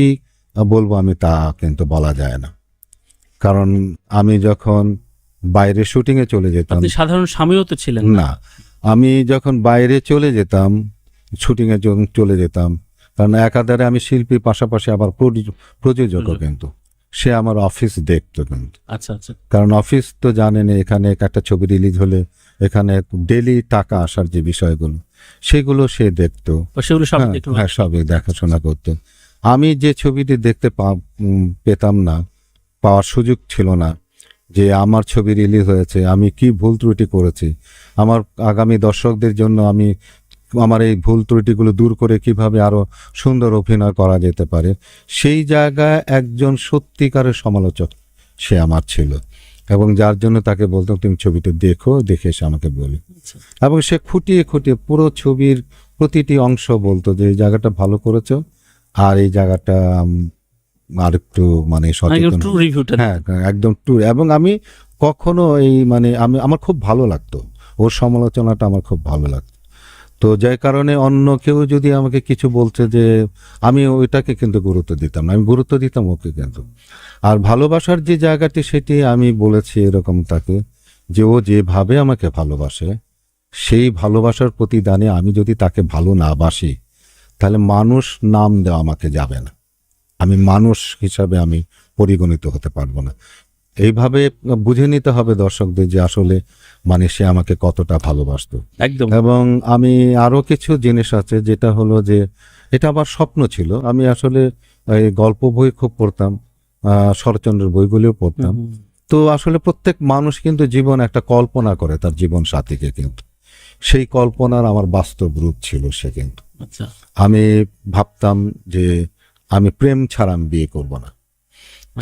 বলবো আমি তা কিন্তু বলা যায় না। কারণ আমি যখন বাইরে শুটিংয়ে চলে যেতাম, আপনি সাধারণ স্বামীও তো ছিলেন না, আমি যখন বাইরে চলে যেতাম, শুটিংয়ে যখন চলে যেতাম, কারণ একাধারে আমি শিল্পী, পাশাপাশি আবার প্রযোজকও, কিন্তু সে আমার অফিস দেখতো কিন্তু। আচ্ছা আচ্ছা। কারণ অফিস তো জানেন, এখানে একটা ছবি রিলিজ হলে এখানে ডেলি টাকা আসার যে বিষয়গুলো, সেগুলো সে দেখতো, সেগুলো সব হ্যাঁ সবই দেখাশোনা করতো। আমি যে ছবিটি দেখতে পেতাম না, পাওয়ার সুযোগ ছিল না, যে আমার ছবি রিলিজ হয়েছে, আমি কি ভুল ত্রুটি করেছি, আমার আগামী দর্শকদের জন্য আমি আমার এই ভুল ত্রুটিগুলো দূর করে কিভাবে আরো সুন্দর অভিনয় করা যেতে পারে, সেই জায়গায় একজন সত্যিকারের সমালোচক সে আমার ছিল। এবং যার জন্য তাকে বলতাম তুমি ছবিটা দেখো, দেখে এসে আমাকে বলি। এবং সে খুঁটিয়ে খুঁটিয়ে পুরো ছবির প্রতিটি অংশ বলতো যে এই জায়গাটা ভালো করেছো, আর এই জায়গাটা আর একটু মানে সচেতন, হ্যাঁ একদম ট্রু। এবং আমি কখনো এই মানে আমার খুব ভালো লাগতো ওর সমালোচনাটা, আমার খুব ভালো লাগতো। তো যার কারণে অন্য কেউ যদি আমাকে কিছু বলছে যে আমি ওইটাকে কিন্তু গুরুত্ব দিতাম না, আমি গুরুত্ব দিতাম ওকে কিন্তু। আর ভালোবাসার যে জায়গাটি, সেটি আমি বলেছি এরকম তাকে, যে ও যেভাবে আমাকে ভালোবাসে, সেই ভালোবাসার প্রতিদানে আমি যদি তাকে ভালো না বাসি, তাহলে মানুষ নাম দেওয়া আমাকে যাবে না, আমি মানুষ হিসাবে আমি পরিগণিত হতে পারবো না। এইভাবে বুঝে নিতে হবে দর্শকদের যে আসলে মানে সে আমাকে কতটা ভালোবাসতো একদম। এবং আমি আরো কিছু জিনিস আছে, যেটা হলো যে এটা আমার স্বপ্ন ছিল। আমি আসলে এই গল্প বই খুব পড়তাম, শরৎচন্দ্রের বইগুলিও পড়তাম। তো আসলে প্রত্যেক মানুষ কিন্তু জীবন একটা কল্পনা করে তার জীবন সাথীকে, কিন্তু সেই কল্পনার আমার বাস্তব রূপ ছিল সে। কিন্তু আমি ভাবতাম যে আমি প্রেম ছাড়া আমি বিয়ে করব না।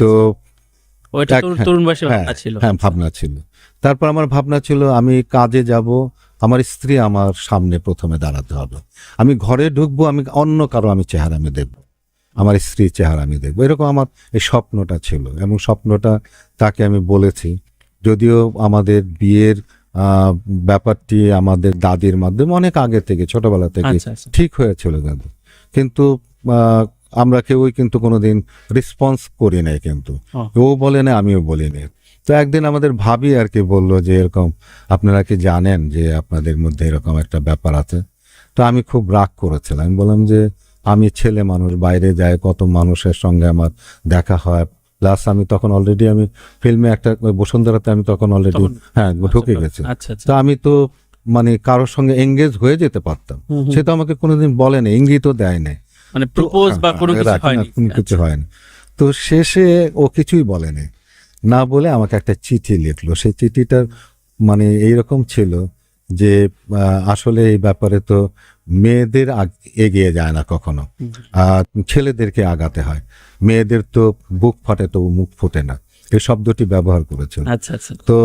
তো হ্যাঁ ভাবনা ছিল। তারপর আমার ভাবনা ছিল আমি কাজে যাব, আমার স্ত্রী আমার সামনে প্রথমে দাঁড়াতে হবে, আমি ঘরে ঢুকবো, আমি অন্য কারো আমি চেহারা আমি দেখবো, আমার স্ত্রীর চেহারা আমি দেখবো, এরকম আমার এই স্বপ্নটা ছিল। এবং স্বপ্নটা তাকে আমি বলেছি, যদিও আমাদের বিয়ের ব্যাপারটি আমাদের দাদির মাধ্যমে অনেক আগে থেকে, ছোটবেলা থেকে ঠিক হয়েছিল, কিন্তু আমরা কেউই কিন্তু কোনোদিন রেসপন্স করি নাই, কিন্তু ও বলে না, আমিও বলি না। তো একদিন আমাদের ভাবি আর কি বললো যে এরকম আপনারা কি জানেন যে আপনাদের মধ্যে এরকম একটা ব্যাপার আছে। তো আমি খুব রাগ করেছিলাম, আমি বললাম যে আমি ছেলে মানুষ, বাইরে যাই, কত মানুষের সঙ্গে আমার দেখা হয়, প্লাস আমি তখন অলরেডি আমি ফিল্মে একটা বসুন্ধরাতে আমি তখন অলরেডি ঢুকে গেছি। তো আমি তো মানে কারোর সঙ্গে এঙ্গেজ হয়ে যেতে পারতাম, সে তো আমাকে কোনোদিন বলেনি, ইঙ্গিতও দেয় নাই, মানে প্রপোজ বা কোনো কিছু হয়নি। তো শেষে ও কিছুই বলেনি, না বলে আমাকে একটা চিঠি লিখলো। সেই চিঠিটার মানে এইরকম ছিল যে আসলে এই ব্যাপারে তো মেয়েদের এগিয়ে যায় না কখনো, ছেলেদেরকে আগাতে হয়, মেয়েদের তো বুক ফাটে তো মুখ ফোটে না, এই শব্দটি ব্যবহার করেছিল। তো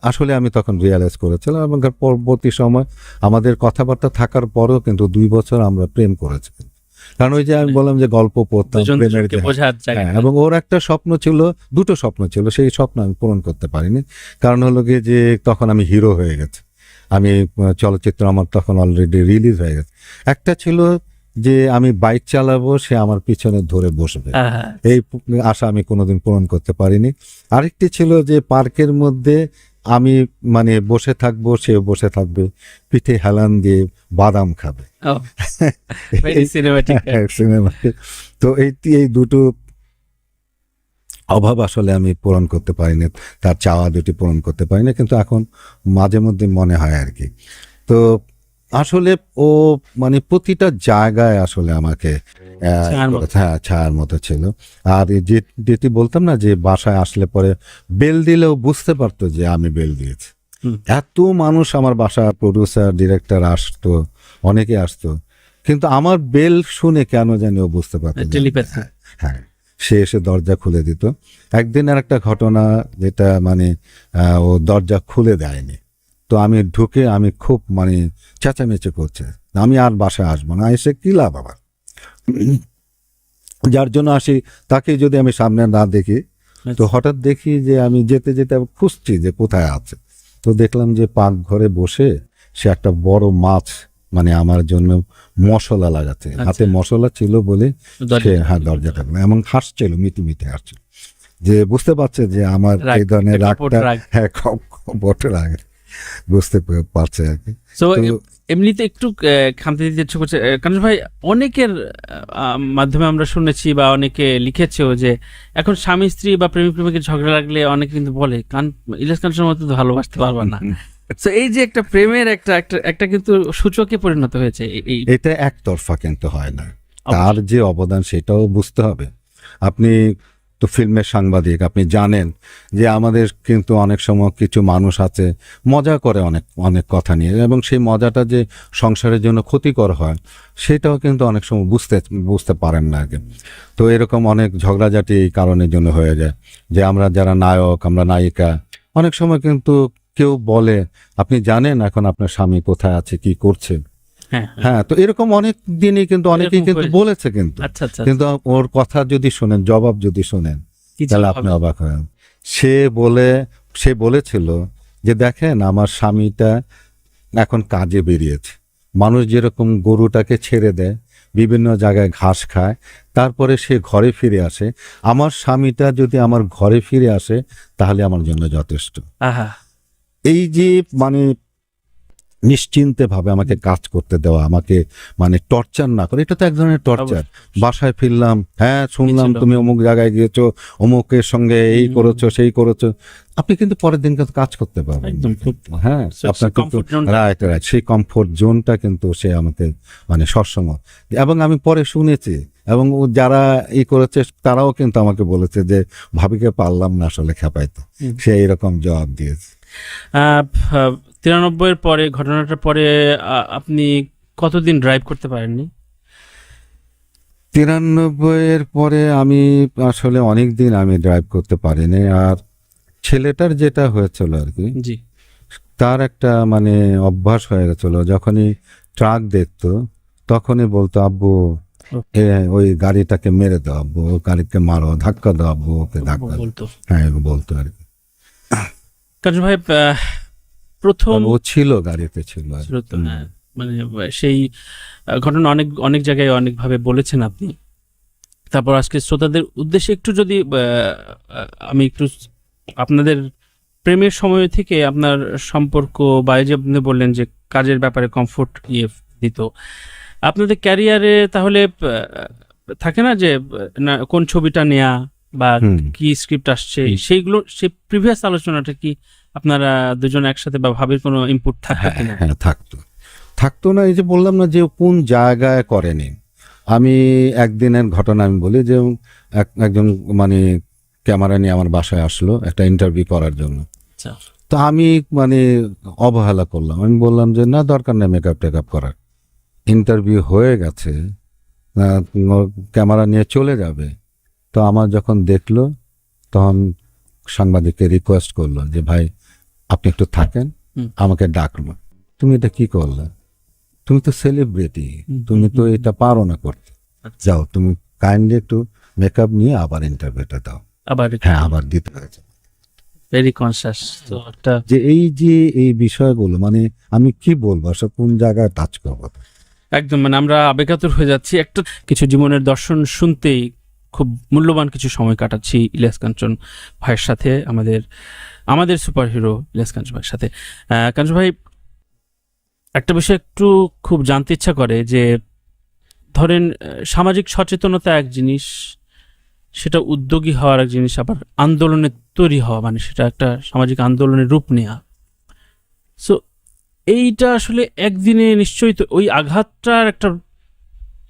আসলে আমি তখন রিয়ালাইজ করেছিলাম, এবং পরবর্তী সময় আমাদের কথাবার্তা থাকার পরেও কিন্তু 2 বছর আমরা প্রেম করেছি। কারণ ওই যে আমি বললাম যে গল্প পড়তাম প্রেমের, এবং ওর একটা স্বপ্ন ছিল, 2টো স্বপ্ন ছিল, সেই স্বপ্ন আমি পূরণ করতে পারিনি। কারণ হলো গিয়ে যে তখন আমি হিরো হয়ে গেছি, আমি চলচ্চিত্র আমার তখন অলরেডি রিলিজ হয়ে গেছে। একটা ছিল যে আমি বাইক চালাবো, সে আমার পিছনে ধরে বসবে, এই আশা আমি কোনোদিন পূরণ করতে পারিনি। আরেকটি ছিল যে পার্কের মধ্যে আমি মানে বসে থাকবো, সেও বসে থাকবে, পিঠে হেলান দিয়ে বাদাম খাবে। সিনেমাটিক। তো এই দুটো অভাব আসলে আমি পূরণ করতে পারিনি, তার চাওয়া দুটি পূরণ করতে পারিনি, কিন্তু এখন মাঝে মধ্যে মনে হয় আর কি। তো আসলে ও মানে প্রতিটা জায়গায় আসলে আমাকে ছায়ার মতো ছিল। আর যেটি বলতাম না যে বাসায় আসলে পরে বেল দিলেও বুঝতে পারতো যে আমি বেল দিয়েছি। এত মানুষ আমার বাসা, প্রডিউসার, ডিরেক্টর আসতো, অনেকে আসতো, কিন্তু আমার বেল শুনে কেন জানি ও বুঝতে পারতো। হ্যাঁ, সে এসে দরজা খুলে দিত। একদিনের একটা ঘটনা, যেটা মানে ও দরজা খুলে দেয়নি, তো আমি ঢুকে আমি খুব মানে চেঁচামেচি করছে, আমি আর বাসায় আসবো না, এসে কি লাভ আবার। যার জন্য আসি তাকে যদি আমি সামনে না দেখি, তো হঠাৎ দেখি যে আমি যেতে যেতে খুঁজছি যে কোথায় আছে, তো দেখলাম যে পাকঘরে বসে সে একটা বড় মাছ মানে আমার জন্য মশলা লাগাচ্ছে, হাতে মশলা ছিল বলে সে দরজাটা এমন হাসছিল, মিটি হাসছিল, যে বুঝতে পারছে যে আমার এই ধরনের রাগটা বটে রাগ বুঝতে পারছে আর কি। এমনিতে একটু খামতে দিতে ইচ্ছে করছে কাঞ্চন ভাই, অনেকের মাধ্যমে আমরা শুনেছি বা অনেকে লিখেছেও যে এখন স্বামী স্ত্রী বা প্রেমিক প্রেমিকের ঝগড়া লাগলে অনেকে কিন্তু বলে ইলিয়াস কাঞ্চনের মতো ভালোবাসতে পারবা না। তো এই যে একটা প্রেমের একটা কিন্তু সূচকে পরিণত হয়েছে, এটা একতরফা কিন্তু হয় না, তার যে অবদান সেটাও বুঝতে হবে। আপনি তো ফিল্মের সাংবাদিক, আপনি জানেন যে আমাদের কিন্তু অনেক সময় কিছু মানুষ আছে মজা করে অনেক কথা নিয়ে, এবং সেই মজাটা যে সংসারের জন্য ক্ষতিকর হয় সেটাও কিন্তু অনেক সময় বুঝতে পারেন না আগে। তো এরকম অনেক ঝগড়াঝাটি এই কারণের জন্য হয়ে যায় যে আমরা যারা নায়ক, আমরা নায়িকা, অনেক সময় কিন্তু কেউ বলে আপনি জানেন এখন আপনার স্বামী কোথায় আছে, কি করছে। হ্যাঁ, তো এরকম অনেক দিনই কিন্তু অনেকেই কিন্তু বলেছে, কিন্তু ওর কথা যদি শোনেন, জবাব যদি শোনেন, তাহলে আপনি অবাক হন। সে বলেছিল যে দেখেন আমার স্বামীটা এখন কাজে বেরিয়েছে, মানুষ যেরকম গরুটাকে ছেড়ে দেয়, বিভিন্ন জায়গায় ঘাস খায়, তারপরে সে ঘরে ফিরে আসে, আমার স্বামীটা যদি আমার ঘরে ফিরে আসে তাহলে আমার জন্য যথেষ্ট। এই যে মানে নিশ্চিন্তে ভাবে আমাকে কাজ করতে দেওয়া, আমাকে মানে টর্চার না করে, এটা তো এক ধরনের টর্চার। বাসায় ফিরলাম, হ্যাঁ শুনলাম তুমি অমুক জায়গায় গিয়েছো, অমুকের সঙ্গে এই করেছো সেই করেছো, আপনি কিন্তু পরের দিন কিন্তু কাজ করতে পারবেন। হ্যাঁ, আপনার কিন্তু রাইট সেই কমফোর্ট জোনটা কিন্তু সে আমাকে মানে সবসময়, এবং আমি পরে শুনেছি এবং যারা করেছে তারাও কিন্তু আমাকে বলেছে যে ভাবিকে পারলাম না আসলে খেপাইতে, সে এরকম জবাব দিয়েছে। 93 পরে, ঘটনাটার পরে আপনি কতদিন ড্রাইভ করতে পারেননি? 93 পরে আমি আসলে অনেক দিন আমি ড্রাইভ করতে পারিনি। আর ছেলেটার যেটা হয়েছিল আর কি, তার একটা মানে অভ্যাস হয়ে গেছিল, যখনই ট্রাক দেখতো তখনই বলতো আব্বু ওই গাড়িটাকে মেরে দাও, আব্বু ওই গাড়িকে মারো, ধাক্কা দাও, আব্বু ওকে ধাক্কা, হ্যাঁ বলতো আর কি। কাঞ্চন ভাই প্রথম ও ছিল গাড়িতে ছিল, মানে সেই ঘটনা অনেক জায়গায় অনেকভাবে বলেছেন আপনি। তারপর আজকে শ্রোতাদের উদ্দেশ্যে একটু যদি আমি একটু আপনাদের প্রেমের সময় থেকে আপনার সম্পর্ক বা যে আপনি বললেন যে কাজের ব্যাপারে কমফোর্ট দিত, আপনাদের ক্যারিয়ারে তাহলে থাকে না যে কোন ছবিটা নেয়া বা কি স্ক্রিপ্ট আসছে, সেইগুলো সেই প্রিভিয়াস আলোচনাটা কি আপনারা দুজন একসাথে বা ভাবের কোনো ইনপুট থাকে কিনা? হ্যাঁ, থাকতো না। এই যে বললাম না যে কোন জায়গায় করেনি। আমি একদিনের ঘটনা আমি বলি যে একজন মানে ক্যামেরা নিয়ে আমার বাসায় আসলো একটা ইন্টারভিউ করার জন্য। তো আমি মানে অবহেলা করলাম, আমি বললাম যে না দরকার নেই মেকআপ টেকআপ করার, ইন্টারভিউ হয়ে গেছে, ক্যামেরা নিয়ে চলে যাবে। তো আমার যখন দেখলো তখন সাংবাদিককে রিকোয়েস্ট করলো যে ভাই আপনি একটু থাকেন, আমাকে ডাকলো। তুমি এটা কি করলে? তুমি তো সেলিব্রিটি, তুমি তো এটা পারো না করতে, যাও তুমি কাইন্ডলি একটু মেকআপ নিয়ে আবার ইন্টারভিউটা দাও। আবার দিতে হয়েছে। ভেরি কনসিয়াস তো একটা যে এই বিষয়গুলো মানে আমি কি বলবো, সব কোন জায়গায় টাচ করবো, একদম মানে আমরা আবেগাতুর হয়ে যাচ্ছি। একটা কিছু জীবনের দর্শন শুনতেই খুব মূল্যবান কিছু সময় কাটাচ্ছি ইলিয়াস কাঞ্চন ভাইয়ের সাথে। আমাদের আমাদের সুপারহিরো ইলিয়াস কাঞ্চন ভাইয়ের সাথে। কাঞ্চন ভাই, একটা বিষয় একটু খুব জানতে ইচ্ছা করে যে ধরেন সামাজিক সচেতনতা এক জিনিস, সেটা উদ্যোগী হওয়ার এক জিনিস, আবার আন্দোলনের তৈরি হওয়া মানে সেটা একটা সামাজিক আন্দোলনের রূপ নেওয়া। সো এইটা আসলে একদিনে নিশ্চয়ই তো ওই আঘাতটার একটা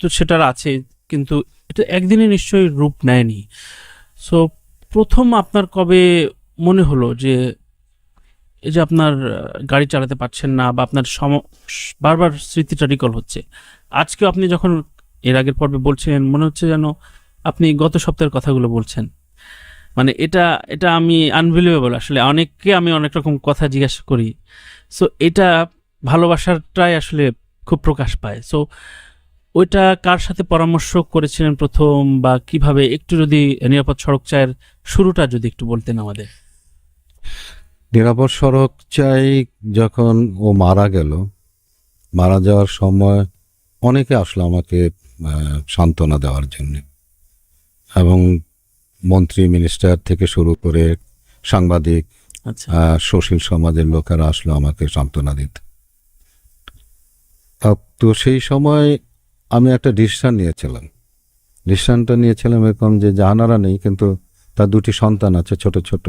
তো সেটার আছে, কিন্তু এটা একদিনে নিশ্চয়ই রূপ নেয়নি। সো প্রথম আপনার কবে মনে হলো যে এই যে আপনার গাড়ি চালাতে পারছেন না বা আপনার বারবার স্মৃতিটা রিকল হচ্ছে, আজকেও আপনি যখন এর আগের পর্বে বলছিলেন মনে হচ্ছে যেন আপনি গত সপ্তাহের কথাগুলো বলছেন। মানে এটা আমি আনবিলিভেবল আসলে। অনেককে আমি অনেক রকম কথা জিজ্ঞাসা করি, সো এটা ভালোবাসাটাই আসলে খুব প্রকাশ পায়। সো ওইটা কার সাথে পরামর্শ করেছিলেন প্রথম, বা কিভাবে, একটু যদি নিরাপদ সড়ক চায়ের শুরুটা যদি একটু বলতেন আমাদের। নিরাপদ সড়ক চাই যখন ও মারা গেল, মারা যাওয়ার সময় অনেকে আসলো আমাকে সান্ত্বনা দেওয়ার জন্য, এবং মন্ত্রী মিনিস্টার থেকে শুরু করে সাংবাদিক, সুশীল সমাজের লোকেরা আসলো আমাকে সান্ত্বনা দিতে। তো সেই সময় আমি একটা ডিসিশন নিয়েছিলাম। ডিসিশনটা নিয়েছিলাম এরকম যে জাহানারা নেই, কিন্তু তার দুটি সন্তান আছে ছোট ছোট,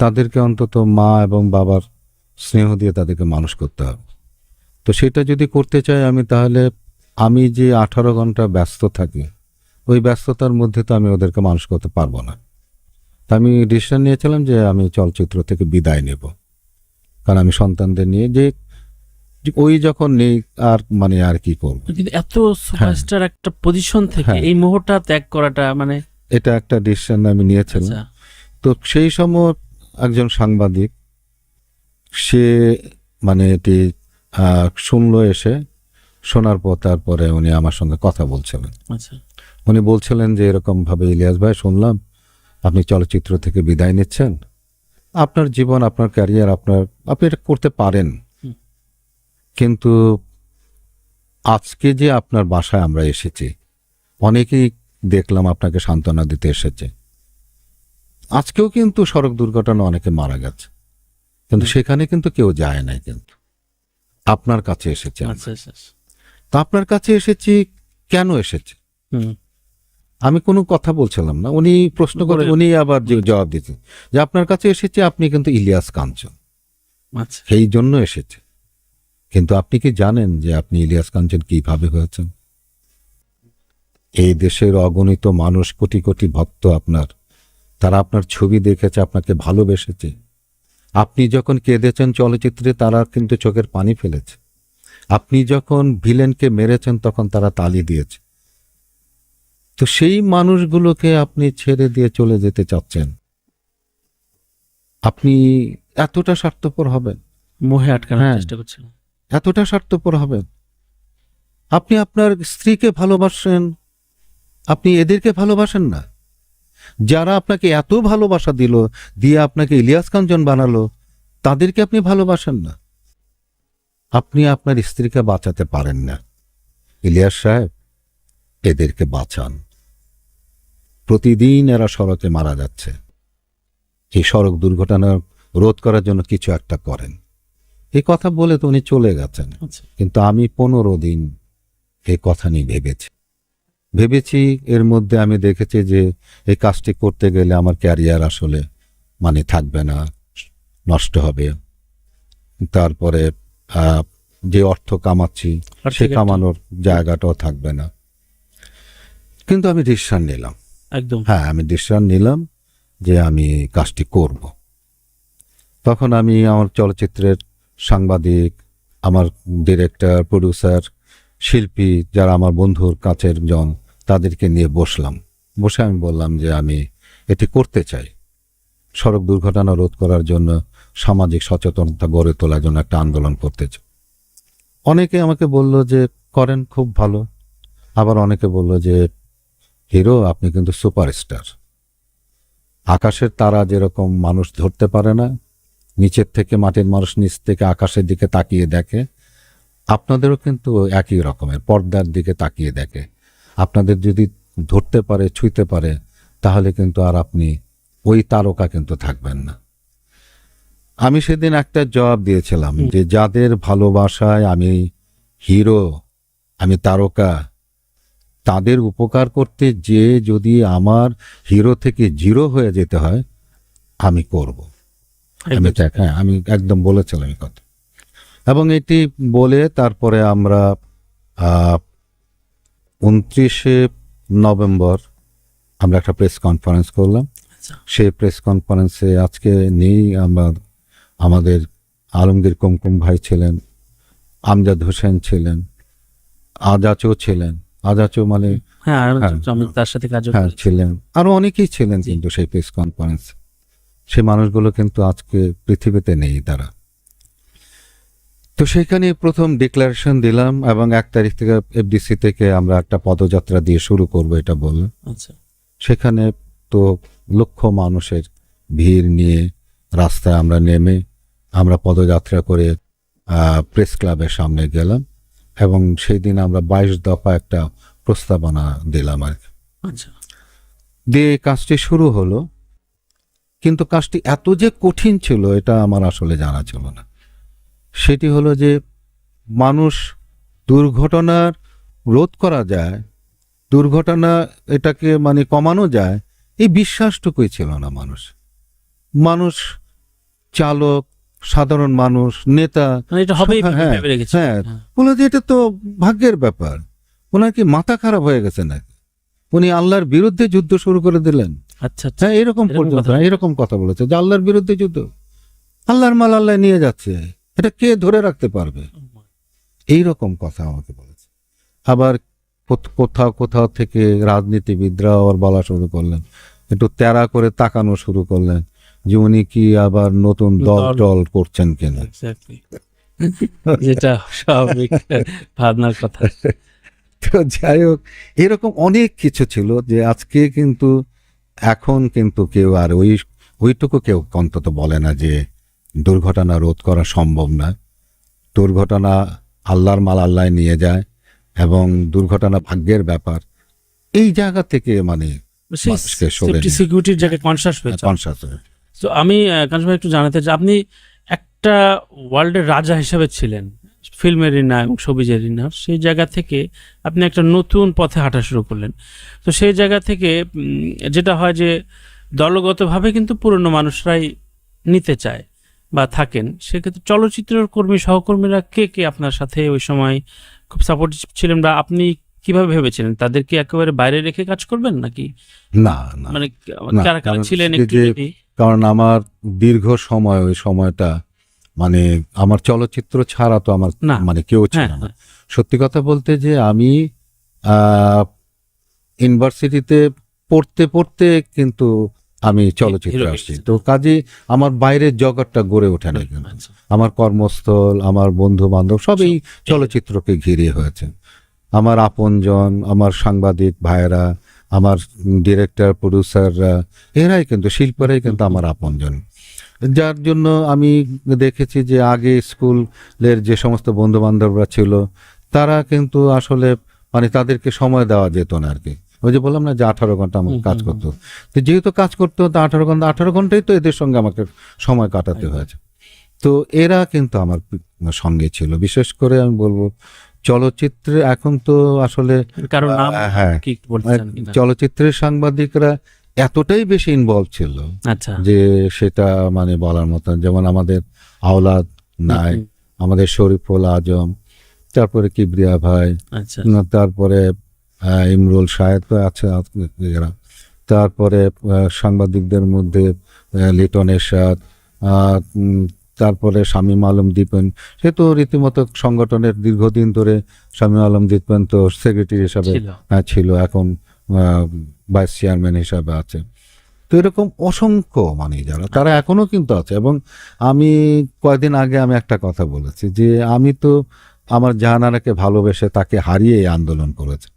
তাদেরকে অন্তত মা এবং বাবার স্নেহ দিয়ে তাদেরকে মানুষ করতে হবে। তো সেটা যদি করতে চাই আমি, তাহলে আমি যে 18 ঘন্টা ব্যস্ত থাকি, ওই ব্যস্ততার মধ্যে তো আমি ওদেরকে মানুষ করতে পারবো না। তা আমি ডিসিশন নিয়েছিলাম যে আমি চলচ্চিত্র থেকে বিদায় নেব, কারণ আমি সন্তানদের নিয়ে যে ওই যখন নেই আর মানে আর কি করবো। কিন্তু এত সুপারস্টার একটা পজিশন থেকে এই মোহটা ত্যাগ করাটা মানে এটা একটা ডিসিশন আমি নিয়েছিলাম। তো সেই সময় একজন সাংবাদিক সে মানে এটি শুনলো, এসে শোনার পর তারপরে উনি আমার সঙ্গে কথা বলছিলেন। উনি বলছিলেন যে এরকম ভাবে ইলিয়াস ভাই, শুনলাম আপনি চলচ্চিত্র থেকে বিদায় নিচ্ছেন, আপনার জীবন, আপনার ক্যারিয়ার, আপনি এটা করতে পারেন, কিন্তু আজকে যে আপনার বাসায় আমরা এসেছি, অনেকেই দেখলাম আপনাকে সান্ত্বনা দিতে এসেছে। আজকেও কিন্তু সড়ক দুর্ঘটনা অনেকে মারা গেছে, কিন্তু সেখানে কিন্তু কেউ যায় নাই, কিন্তু আপনার কাছে এসেছে। তা আপনার কাছে এসেছি, কেন এসেছে? আমি কোনো কথা বলছিলাম না। উনি প্রশ্ন করে উনি আবার জবাব দিতেন যে আপনার কাছে এসেছে, আপনি কিন্তু ইলিয়াস কাঞ্চন, সেই জন্য এসেছে। কিন্তু আপনি কি জানেন যে আপনি ইলিয়াস কাঞ্চন কিভাবে হয়েছেন? এই দেশের অগণিত মানুষ, কোটি কোটি ভক্ত আপনার, তারা আপনার ছবি দেখেছে, আপনাকে ভালোবেসেছে। আপনি যখন কেঁদেছেন চলচ্চিত্রে, তারা কিন্তু চোখের পানি ফেলেছে। আপনি যখন ভিলেনকে মেরেছেন, তখন তারা তালি দিয়েছে। তো সেই মানুষগুলোকে আপনি ছেড়ে দিয়ে চলে যেতে চাচ্ছেন, আপনি এতটা স্বার্থপর হবেন? মোহে আটকানোর চেষ্টা করছেন, এতটা স্বার্থপর হবেন? আপনি আপনার স্ত্রীকে ভালোবাসেন, আপনি এদেরকে ভালোবাসেন না? যারা আপনাকে এত ভালোবাসা দিল, দিয়ে আপনাকে ইলিয়াস কাঞ্চন বানালো, তাদেরকে আপনি ভালোবাসেন না? আপনি আপনার স্ত্রীকে বাঁচাতে পারেন না। ইলিয়াস সাহেব, এদেরকে বাঁচান। প্রতিদিন এরা সড়কে মারা যাচ্ছে। এই সড়ক দুর্ঘটনা রোধ করার জন্য কিছু একটা করেন। এই কথা বলে তো উনি চলে গেছেন, কিন্তু আমি 15 দিন এই কথা নিয়ে ভেবেছি। এর মধ্যে আমি দেখেছি যে এই কাজটি করতে গেলে আমার ক্যারিয়ার আসলে মানে থাকবে না, নষ্ট হবে। তারপরে যে অর্থ কামাচ্ছি, সে কামানোর জায়গাটাও থাকবে না। কিন্তু আমি ডিসিশন নিলাম, আমি ডিসিশন নিলাম যে আমি কাজটি করব। তখন আমি আমার চলচ্চিত্রের সাংবাদিক, আমার ডিরেক্টর, প্রডিউসার, শিল্পী, যারা আমার বন্ধুর কাছের জন, তাদেরকে নিয়ে বসে আমি বললাম যে আমি এটি করতে চাই। সড়ক দুর্ঘটনা রোধ করার জন্য, সামাজিক সচেতনতা গড়ে তোলার জন্য একটা আন্দোলন করতে চাই। অনেকে আমাকে বলল যে করেন, খুব ভালো। আবার অনেকে বলল যে হিরো, আপনি কিন্তু সুপারস্টার। আকাশের তারা যেরকম মানুষ ধরতে পারে না, নিচের থেকে মাটির মানুষ নিচ থেকে আকাশের দিকে তাকিয়ে দেখে, আপনাদেরও কিন্তু একই রকমের পর্দার দিকে তাকিয়ে দেখে। আপনাদের যদি ধরতে পারে, ছুঁইতে পারে, তাহলে কিন্তু আর আপনি ওই তারকা কিন্তু থাকবেন না। আমি সেদিন একটা জবাব দিয়েছিলাম যে যাদের ভালোবাসায় আমি হিরো, আমি তারকা, তাদের উপকার করতে যে যদি আমার হিরো থেকে জিরো হয়ে যেতে হয় আমি করব। আমি একদম বলেছিলাম এই কথা। এবং এটি বলে তারপরে আমরা 29শে নভেম্বর আমরা একটা প্রেস কনফারেন্স করলাম। সেই প্রেস কনফারেন্সে আজকে নেই আমাদের আলমগীর কুমকুম ভাই ছিলেন, আমজাদ হোসেন ছিলেন, আজাচও ছিলেন, আজাচও মানে তার সাথে কাজ ছিলেন, আরো অনেকেই ছিলেন কিন্তু সেই প্রেস কনফারেন্স। সেই মানুষগুলো কিন্তু আজকে পৃথিবীতে নেই তারা। তো সেখানে প্রথম ডিক্লারেশন দিলাম এবং 1 তারিখ থেকে এফডিসি থেকে আমরা একটা পদযাত্রা দিয়ে শুরু করব এটা বললাম। সেখানে তো লক্ষ মানুষের ভিড় নিয়ে রাস্তায় আমরা নেমে আমরা পদযাত্রা করে প্রেস ক্লাবের সামনে গেলাম এবং সেই দিন আমরা 22 দফা একটা প্রস্তাবনা দিলাম আর কি। দিয়ে কাজটি শুরু হলো, কিন্তু কাজটি এত যে কঠিন ছিল এটা আমার আসলে জানা ছিল না। সেটি হলো যে মানুষ দুর্ঘটনার রোধ করা যায়, দুর্ঘটনা এটাকে মানে কমানো যায়, এই বিশ্বাসটুকুই ছিল না মানুষ চালক, সাধারণ মানুষ, নেতা বলে যে এটা তো ভাগ্যের ব্যাপার। ওনার কি মাথা খারাপ হয়ে গেছে নাকি? উনি আল্লাহর বিরুদ্ধে যুদ্ধ শুরু করে দিলেন। হ্যাঁ, এরকম পর্যন্ত এরকম কথা বলেছে যে আল্লাহর বিরুদ্ধে যুদ্ধ, আল্লাহর মাল আল্লাহ নিয়ে যাচ্ছে, এটা কে ধরে রাখতে পারবে? এইরকম কথা আমাকে বলেছে। আবার কোথাও কোথাও থেকে রাজনীতিবিদরা আবার বলা শুরু করলেন, একটু তেরা করে তাকানো শুরু করলেন যে উনি কি আবার নতুন দল করছেন কিনা। যেটা স্বাভাবিক ভাবনার কথা। তো যাই হোক, এরকম অনেক কিছু ছিল যে আজকে কিন্তু এখন কিন্তু কেউ আর ওইটুকু কেউ অন্তত বলে না যে দুর্ঘটনা রোধ করা সম্ভব না। দুর্ঘটনা আল্লাহর মাল আল্লাহ নিয়ে যায় এবং দুর্ঘটনা ভাগ্যের ব্যাপার। এই জায়গা থেকে মানে সিকিউরিটির জায়গায় কনসাস হয়েছে। তো আমি কাঞ্চন একটু জানাতে চাই, আপনি একটা ওয়ার্ল্ডের রাজা হিসেবে ছিলেন, ফিল্মেরই না এবং ছবিজেরই না, সেই জায়গা থেকে আপনি একটা নতুন পথে হাঁটা শুরু করলেন। তো সেই জায়গা থেকে যেটা হয় যে দলগতভাবে কিন্তু পুরনো মানুষরাই নিতে চায় বা থাকেন, সেক্ষেত্রে চলচ্চিত্রের সহকর্মীরা কে আপনার সাথে ওই সময় খুব সাপোর্টিভ ছিলেন, বা আপনি কিভাবে ভেবেছিলেন তাদেরকে একেবারে বাইরে রেখে কাজ করবেন নাকি? না, মানে কারা কারা ছিলেন একটু? কারণ আমার দীর্ঘ সময়, ওই সময়টা মানে আমার চলচ্চিত্র ছাড়া তো আমার মানে কেউ ছিল না। সত্যি কথা বলতে যে আমি ইউনিভার্সিটিতে পড়তে কিন্তু আমি চলচ্চিত্রে আসছি, তো কাজে আমার বাইরের জগৎটা গড়ে ওঠে না। আমার কর্মস্থল, আমার বন্ধু বান্ধব সব এই চলচ্চিত্রকে ঘিরে হয়েছে। আমার আপনজন, আমার সাংবাদিক ভাইয়েরা, আমার ডিরেক্টর, প্রডিউসাররা, এরাই কিন্তু শিল্পীরাই কিন্তু আমার আপনজন। যার জন্য আমি দেখেছি যে আগে স্কুলের যে সমস্ত বন্ধু বান্ধবরা ছিল তারা কিন্তু আসলে মানে তাদেরকে সময় দেওয়া যেত না আর কি। ওই যে বললাম না যে 18 ঘন্টা আমাকে কাজ করতো, তো যেহেতু কাজ করতে হতো 18 ঘন্টাই তো এদের সঙ্গে আমাকে সময় কাটাতে হয়েছে। তো এরা কিন্তু আমার সঙ্গে ছিল। বিশেষ করে আমি বলবো চলচ্চিত্রে এখন তো আসলে চলচ্চিত্রের সাংবাদিকরা এতটাই বেশি ইনভলভ ছিল যে সেটা মানে বলার মতন। যেমন আমাদের আওলাদ নাই, আমাদের শরীফুল আজম, তারপরে কিবরিয়া ভাই, তারপরে ইমরুল সাহেব তো আছে, তারপরে সাংবাদিকদের মধ্যে লিটন এরশাদ, তারপরে শামীম আলম দীপেন, সে তো রীতিমতো সংগঠনের দীর্ঘদিন ধরে শামীম আলম দীপেন তো সেক্রেটারি হিসাবে ছিল, এখন ভাইস চেয়ারম্যান হিসাবে আছে। তো এরকম অসংখ্য মানে যারা তারা এখনো কিন্তু আছে। এবং আমি কয়েকদিন আগে আমি একটা কথা বলেছি যে আমি তো আমার জাহানারাকে ভালোবেসে তাকে হারিয়ে আন্দোলন করেছে,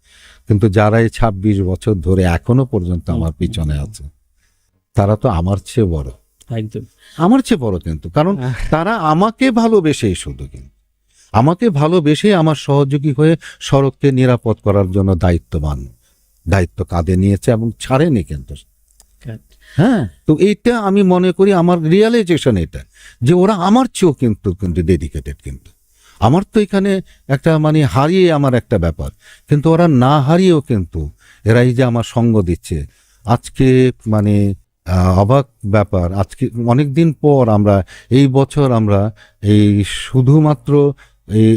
কিন্তু যারা এই 26 বছর ধরে এখনো পর্যন্ত আমার পিছনে আছে তারা তো আমার চেয়ে বড়, আমার চেয়ে বড়। কিন্তু কারণ তারা আমাকে ভালোবেসেই, শুধু কিন্তু আমাকে ভালোবেসে আমার সহযোগী হয়ে সড়ককে নিরাপদ করার জন্য দায়িত্ব কাঁধে নিয়েছে এবং ছাড়েনি কিন্তু। হ্যাঁ, তো এইটা আমি মনে করি আমার রিয়েলাইজেশন এটা, যে ওরা আমার চেয়েও কিন্তু ডেডিকেটেড। কিন্তু আমার তো এখানে একটা মানে হারিয়ে আমার একটা ব্যাপার, কিন্তু ওরা না হারিয়েও কিন্তু এরা এই যে আমার সঙ্গ দিচ্ছে আজকে, মানে অবাক ব্যাপার। আজকে অনেক দিন পর আমরা এই বছর আমরা এই শুধুমাত্র এই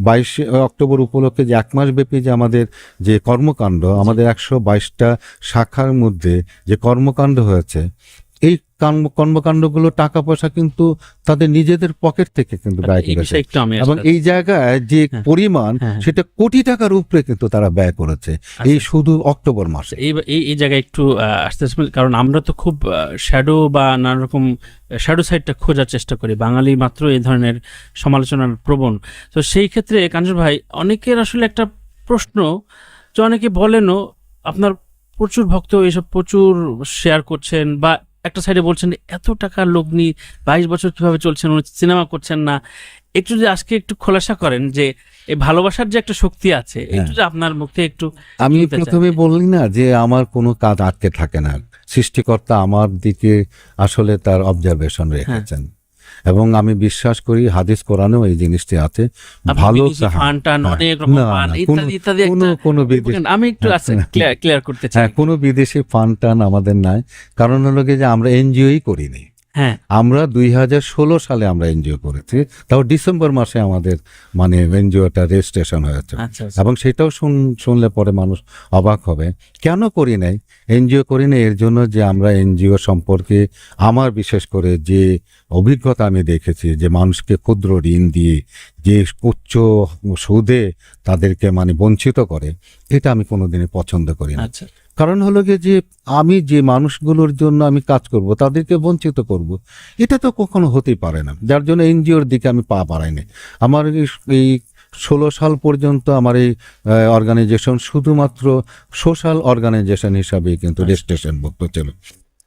22 অক্টোবর উপলক্ষে যে 1 মাস ব্যাপী যে আমাদের যে কর্মকাণ্ড, আমাদের 122টা শাখার মধ্যে যে কর্মকাণ্ড হয়েছে, এই কর্মকাণ্ডগুলো টাকা পয়সা কিন্তু তাদের নিজেদের পকেট থেকে কিন্তু ব্যয় করেছে, এবং এই জায়গায় যে পরিমাণ সেটা কোটি টাকার উপরে কিন্তু তারা ব্যয় করেছে এই শুধু অক্টোবর মাসে। এই জায়গায় একটু আসতে, কারণ আমরা তো খুব শ্যাডো বা নানা রকম শ্যাডো সাইডটা খোঁজার চেষ্টা করি, বাঙালি মাত্র এই ধরনের সমালোচনার প্রবণ। তো সেই ক্ষেত্রে কাঞ্চন ভাই, অনেকের আসলে একটা প্রশ্ন, যে অনেকে বলেনও আপনার প্রচুর ভক্ত এসব প্রচুর শেয়ার করছেন, বা একটা সাইডে বলছেন এত টাকার লগ্নি 22 বছর কিভাবে চলছেন, সিনেমা করছেন না। একটু যদি আজকে একটু খোলাসা করেন যে এই ভালোবাসার যে একটা শক্তি আছে, একটু যে আপনার মুখে একটু। আমি প্রথমে বললি না যে আমার কোনো কাজ আটকে থাকে না, সৃষ্টিকর্তা আমার দিকে আসলে তার অবজারভেশন রেখেছেন, এবং আমি বিশ্বাস করি হাদিস কোরআনেও এই জিনিসটি আছে। ভালো কোনো বিদেশি ফান্ড টান আমাদের নাই, কারণ হলো যে আমরা এনজিওই করিনি। আমরা 2016 সালে আমরা এনজিও করেছি, তাও ডিসেম্বর মাসে আমাদের মানে এনজিওটা রেজিস্ট্রেশন হয়েছে, এবং সেটাও শুনলে পরে মানুষ অবাক হবে। কেন করি নাই এনজিও করি নাই? এর জন্য যে আমরা এনজিও সম্পর্কে আমার বিশেষ করে যে অভিজ্ঞতা আমি দেখেছি, যে মানুষকে ক্ষুদ্র ঋণ দিয়ে যে উচ্চ সুদে তাদেরকে মানে বঞ্চিত করে, এটা আমি কোনোদিনই পছন্দ করি না। কারণ হলো যে আমি যে মানুষগুলোর জন্য আমি কাজ করব তাদেরকে বঞ্চিত করব, এটা তো কখনো হতেই পারে না। যার জন্য এনজিওর দিকে আমি পা বাড়াইনি। আমার এই 16 সাল পর্যন্ত আমার এই অর্গানাইজেশন শুধুমাত্র সোশ্যাল অর্গানাইজেশন হিসাবে কিন্তু রেজিস্ট্রেশন ভুক্ত ছিল।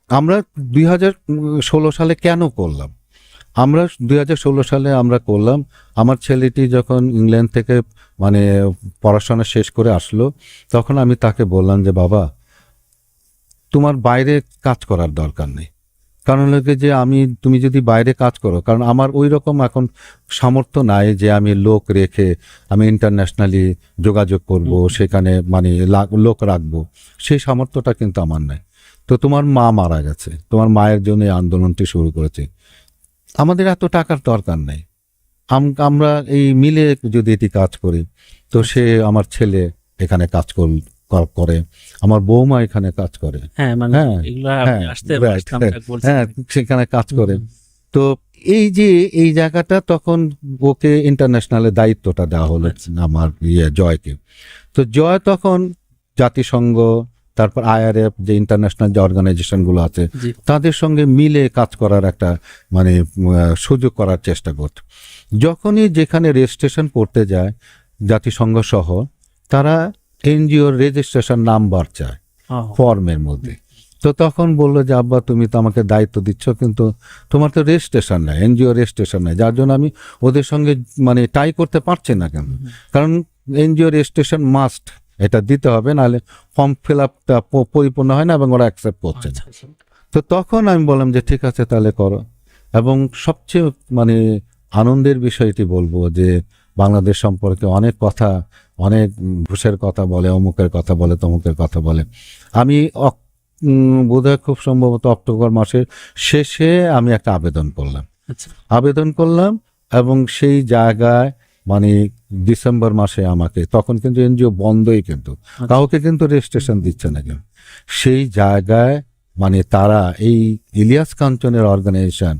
আমরা 2016 সালে কেন করলাম? আমরা 2016 সালে আমরা করলাম, আমার ছেলেটি যখন ইংল্যান্ড থেকে মানে পড়াশোনা শেষ করে আসলো, তখন আমি তাকে বললাম যে বাবা, তোমার বাইরে কাজ করার দরকার নেই। কারণ হলো যে তুমি যদি বাইরে কাজ করো, কারণ আমার ওই রকম এখন সামর্থ্য নাই যে আমি লোক রেখে আমি ইন্টারন্যাশনালি যোগাযোগ করব, সেখানে মানে লোক রাখবো, সেই সামর্থ্যটা কিন্তু আমার নাই। তো তোমার মা মারা গেছে, তোমার মায়ের জন্য এই আন্দোলনটি শুরু করেছে, আমাদের এত টাকার দরকার নেই, আমরা এই মিলে যদি এটি কাজ করি, তো সে আমার ছেলে এখানে কাজ করে, আমার বৌমা এখানে কাজ করে, সেখানে কাজ করে। তো এই যে এই জায়গাটা তখন ওকে ইন্টারন্যাশনালের দায়িত্বটা দেওয়া হলো আমার জয়কে। তো জয় তখন জাতিসংঘ, তারপর IRF যে ইন্টারন্যাশনাল যে অর্গানাইজেশনগুলো আছে তাদের সঙ্গে মিলে কাজ করার একটা মানে সুযোগ করার চেষ্টা করত। যখনই যেখানে রেজিস্ট্রেশন করতে যায় জাতিসংঘ সহ, তারা এনজিওর রেজিস্ট্রেশন নাম্বার চায় ফর্মের মধ্যে। তো তখন বললো যে আব্বা, তুমি তো আমাকে দায়িত্ব দিচ্ছ, কিন্তু তোমার তো রেজিস্ট্রেশন নাই, এনজিও রেজিস্ট্রেশন নাই, যার জন্য আমি ওদের সঙ্গে মানে টাই করতে পারছি না। কেন? কারণ এনজিও রেজিস্ট্রেশন মাস্ট, এটা দিতে হবে, নাহলে ফর্ম ফিল আপটা পরিপূর্ণ হয় না এবং ওরা অ্যাকসেপ্ট করছে না। তো তখন আমি বললাম যে ঠিক আছে তাহলে করো। এবং সবচেয়ে মানে আনন্দের বিষয়টি বলবো যে বাংলাদেশ সম্পর্কে অনেক কথা, অনেক ঘুষের কথা বলে, অমুকের কথা বলে, তমুকের কথা বলে। আমি বোধহয় খুব সম্ভবত অক্টোবর মাসের শেষে আমি একটা আবেদন করলাম, এবং সেই জায়গায় মানে ডিসেম্বর মাসে আমাকে, তখন কিন্তু এনজিও বন্ধই, কিন্তু কাউকে কিন্তু রেজিস্ট্রেশন দিচ্ছে না কেন, সেই জায়গায় মানে তারা এই ইলিয়াস কাঞ্চনের অর্গানাইজেশন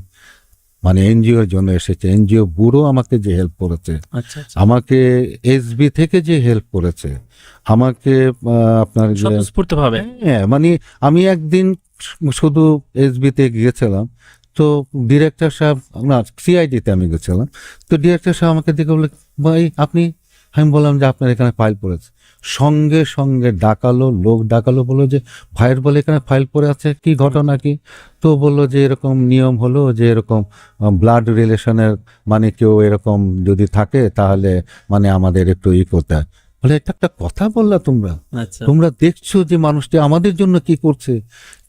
মানে এনজিওর জন্য এসেছে। এনজিও ব্যুরো আমাকে যে হেল্প করেছে, আমাকে SB থেকে যে হেল্প করেছে, আমাকে আপনার মানে আমি একদিন শুধু SB-তে গিয়েছিলাম, তো ডিরেক্টর সাহেব, না CID-তে আমি গেছিলাম, তো ডিরেক্টর সাহেব আমাকে দেখে বলে, ভাই আপনি, আমি বললাম যে আপনার এখানে ফাইল পড়েছে। সঙ্গে সঙ্গে লোক ডাকালো, বললো যে ভাইয়ের বলে এখানে ফাইল পড়ে আছে, কি ঘটনা কি? তো বললো যে এরকম নিয়ম হলো যে এরকম ব্লাড রিলেশনের মানে কেউ এরকম যদি থাকে তাহলে মানে আমাদের একটু করতে হয়। বলে এটা একটা কথা বললা তোমরা? আচ্ছা। তোমরা দেখছো যে মানুষটি আমাদের জন্য কি করছে,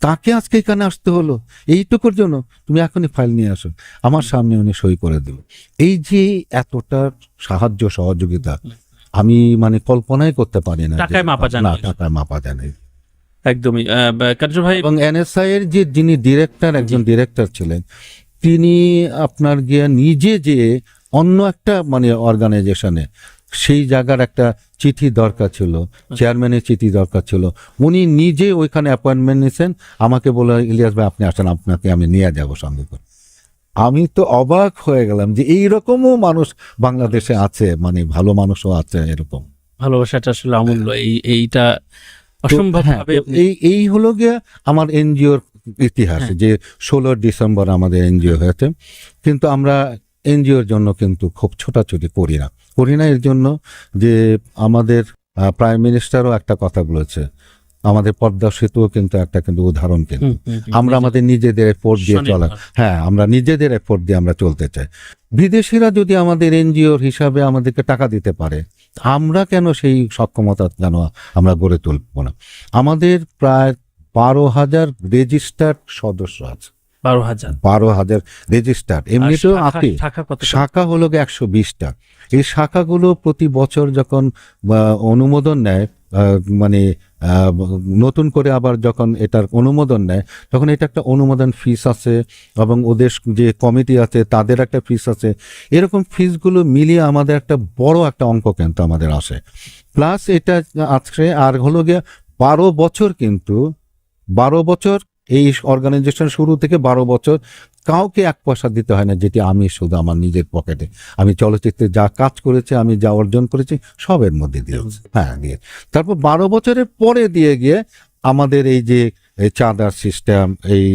তাকে আজকে এখানে আসতে হলো এইটুকুর জন্য? তুমি এখনই ফাইল নিয়ে আসো। আমার সামনে উনি সই করে দিল। এই যে এতটা সাহায্য সহযোগিতা আমি মানে কল্পনাই করতে পারি না। টাকায় মাপা যায় না। টাকায় মাপা যায় না। একদমই কার্য ভাই। এবং এনএসআই এর যে যিনি ডিরেক্টর, একজন ডিরেক্টর ছিলেন, তিনি আপনার গিয়ে নিজে যে অন্য একটা মানে অর্গানাইজেশনে সেই জায়গার একটা চিঠি দরকার ছিল, চেয়ারম্যানের চিঠি দরকার ছিল, উনি নিজে ওইখানে অ্যাপয়েন্টমেন্ট নিয়েছেন, আমাকে বলে ইলিয়াস ভাই আপনি আসেন, আপনাকে আমি নিয়ে যাব সঙ্গে করে। আমি তো অবাক হয়ে গেলাম যে এইরকমও মানুষ বাংলাদেশে আছে, মানে ভালো মানুষও আছে এরকম। ভালোবাসাটা আসলে অমূল্য। এইটা অসম্ভব ভাবে এই হলো গিয়ে আমার এনজিওর ইতিহাস, যে 16 ডিসেম্বর আমাদের এনজিও হয়েছে। কিন্তু আমরা এনজিওর জন্য কিন্তু খুব ছোটাছুটি করি না এর জন্য যে আমাদের প্রাইম মিনিস্টারও একটা কথা বলেছে, আমাদের পদ্মা সেতুও কিন্তু একটা কিন্তু উদাহরণ। কিন্তু আমরা আমাদের নিজেদের এফোর্ট দিয়ে চলা, হ্যাঁ আমরা নিজেদের এফোর্ট দিয়ে আমরা চলতে চাই। বিদেশিরা যদি আমাদের এনজিওর হিসাবে আমাদেরকে টাকা দিতে পারে, আমরা কেন সেই সক্ষমতা যেন আমরা গড়ে তুলব না? আমাদের প্রায় 12,000 রেজিস্টার্ড সদস্য আছে। 12,000 রেজিস্টার্ড। এমনিতেও আছে শাখা হলো 120টা। এই শাখাগুলো প্রতি বছর যখন অনুমোদন নেয়, মানে নতুন করে আবার যখন এটার অনুমোদন নেয়, তখন এটা একটা অনুমোদন ফিস আছে এবং ওদের যে কমিটি আছে তাদের একটা ফিস আছে। এরকম ফিসগুলো মিলিয়ে আমাদের একটা বড় একটা অঙ্ক কিন্তু আমাদের আসে। প্লাস এটা আজকে আর হলো গিয়ে 12 বছর, কিন্তু 12 বছর এই অর্গানাইজেশন শুরু থেকে 12 বছর কাউকে 1 পয়সা দিতে হয় না, যেটি আমি শুধু আমার নিজের পকেটে, আমি চলচ্চিত্রে যা কাজ করেছি, আমি যা অর্জন করেছি সবের মধ্যে দিয়েছি। হ্যাঁ, দিয়ে তারপর 12 বছরের পরে দিয়ে গিয়ে আমাদের এই যে চাঁদার সিস্টেম, এই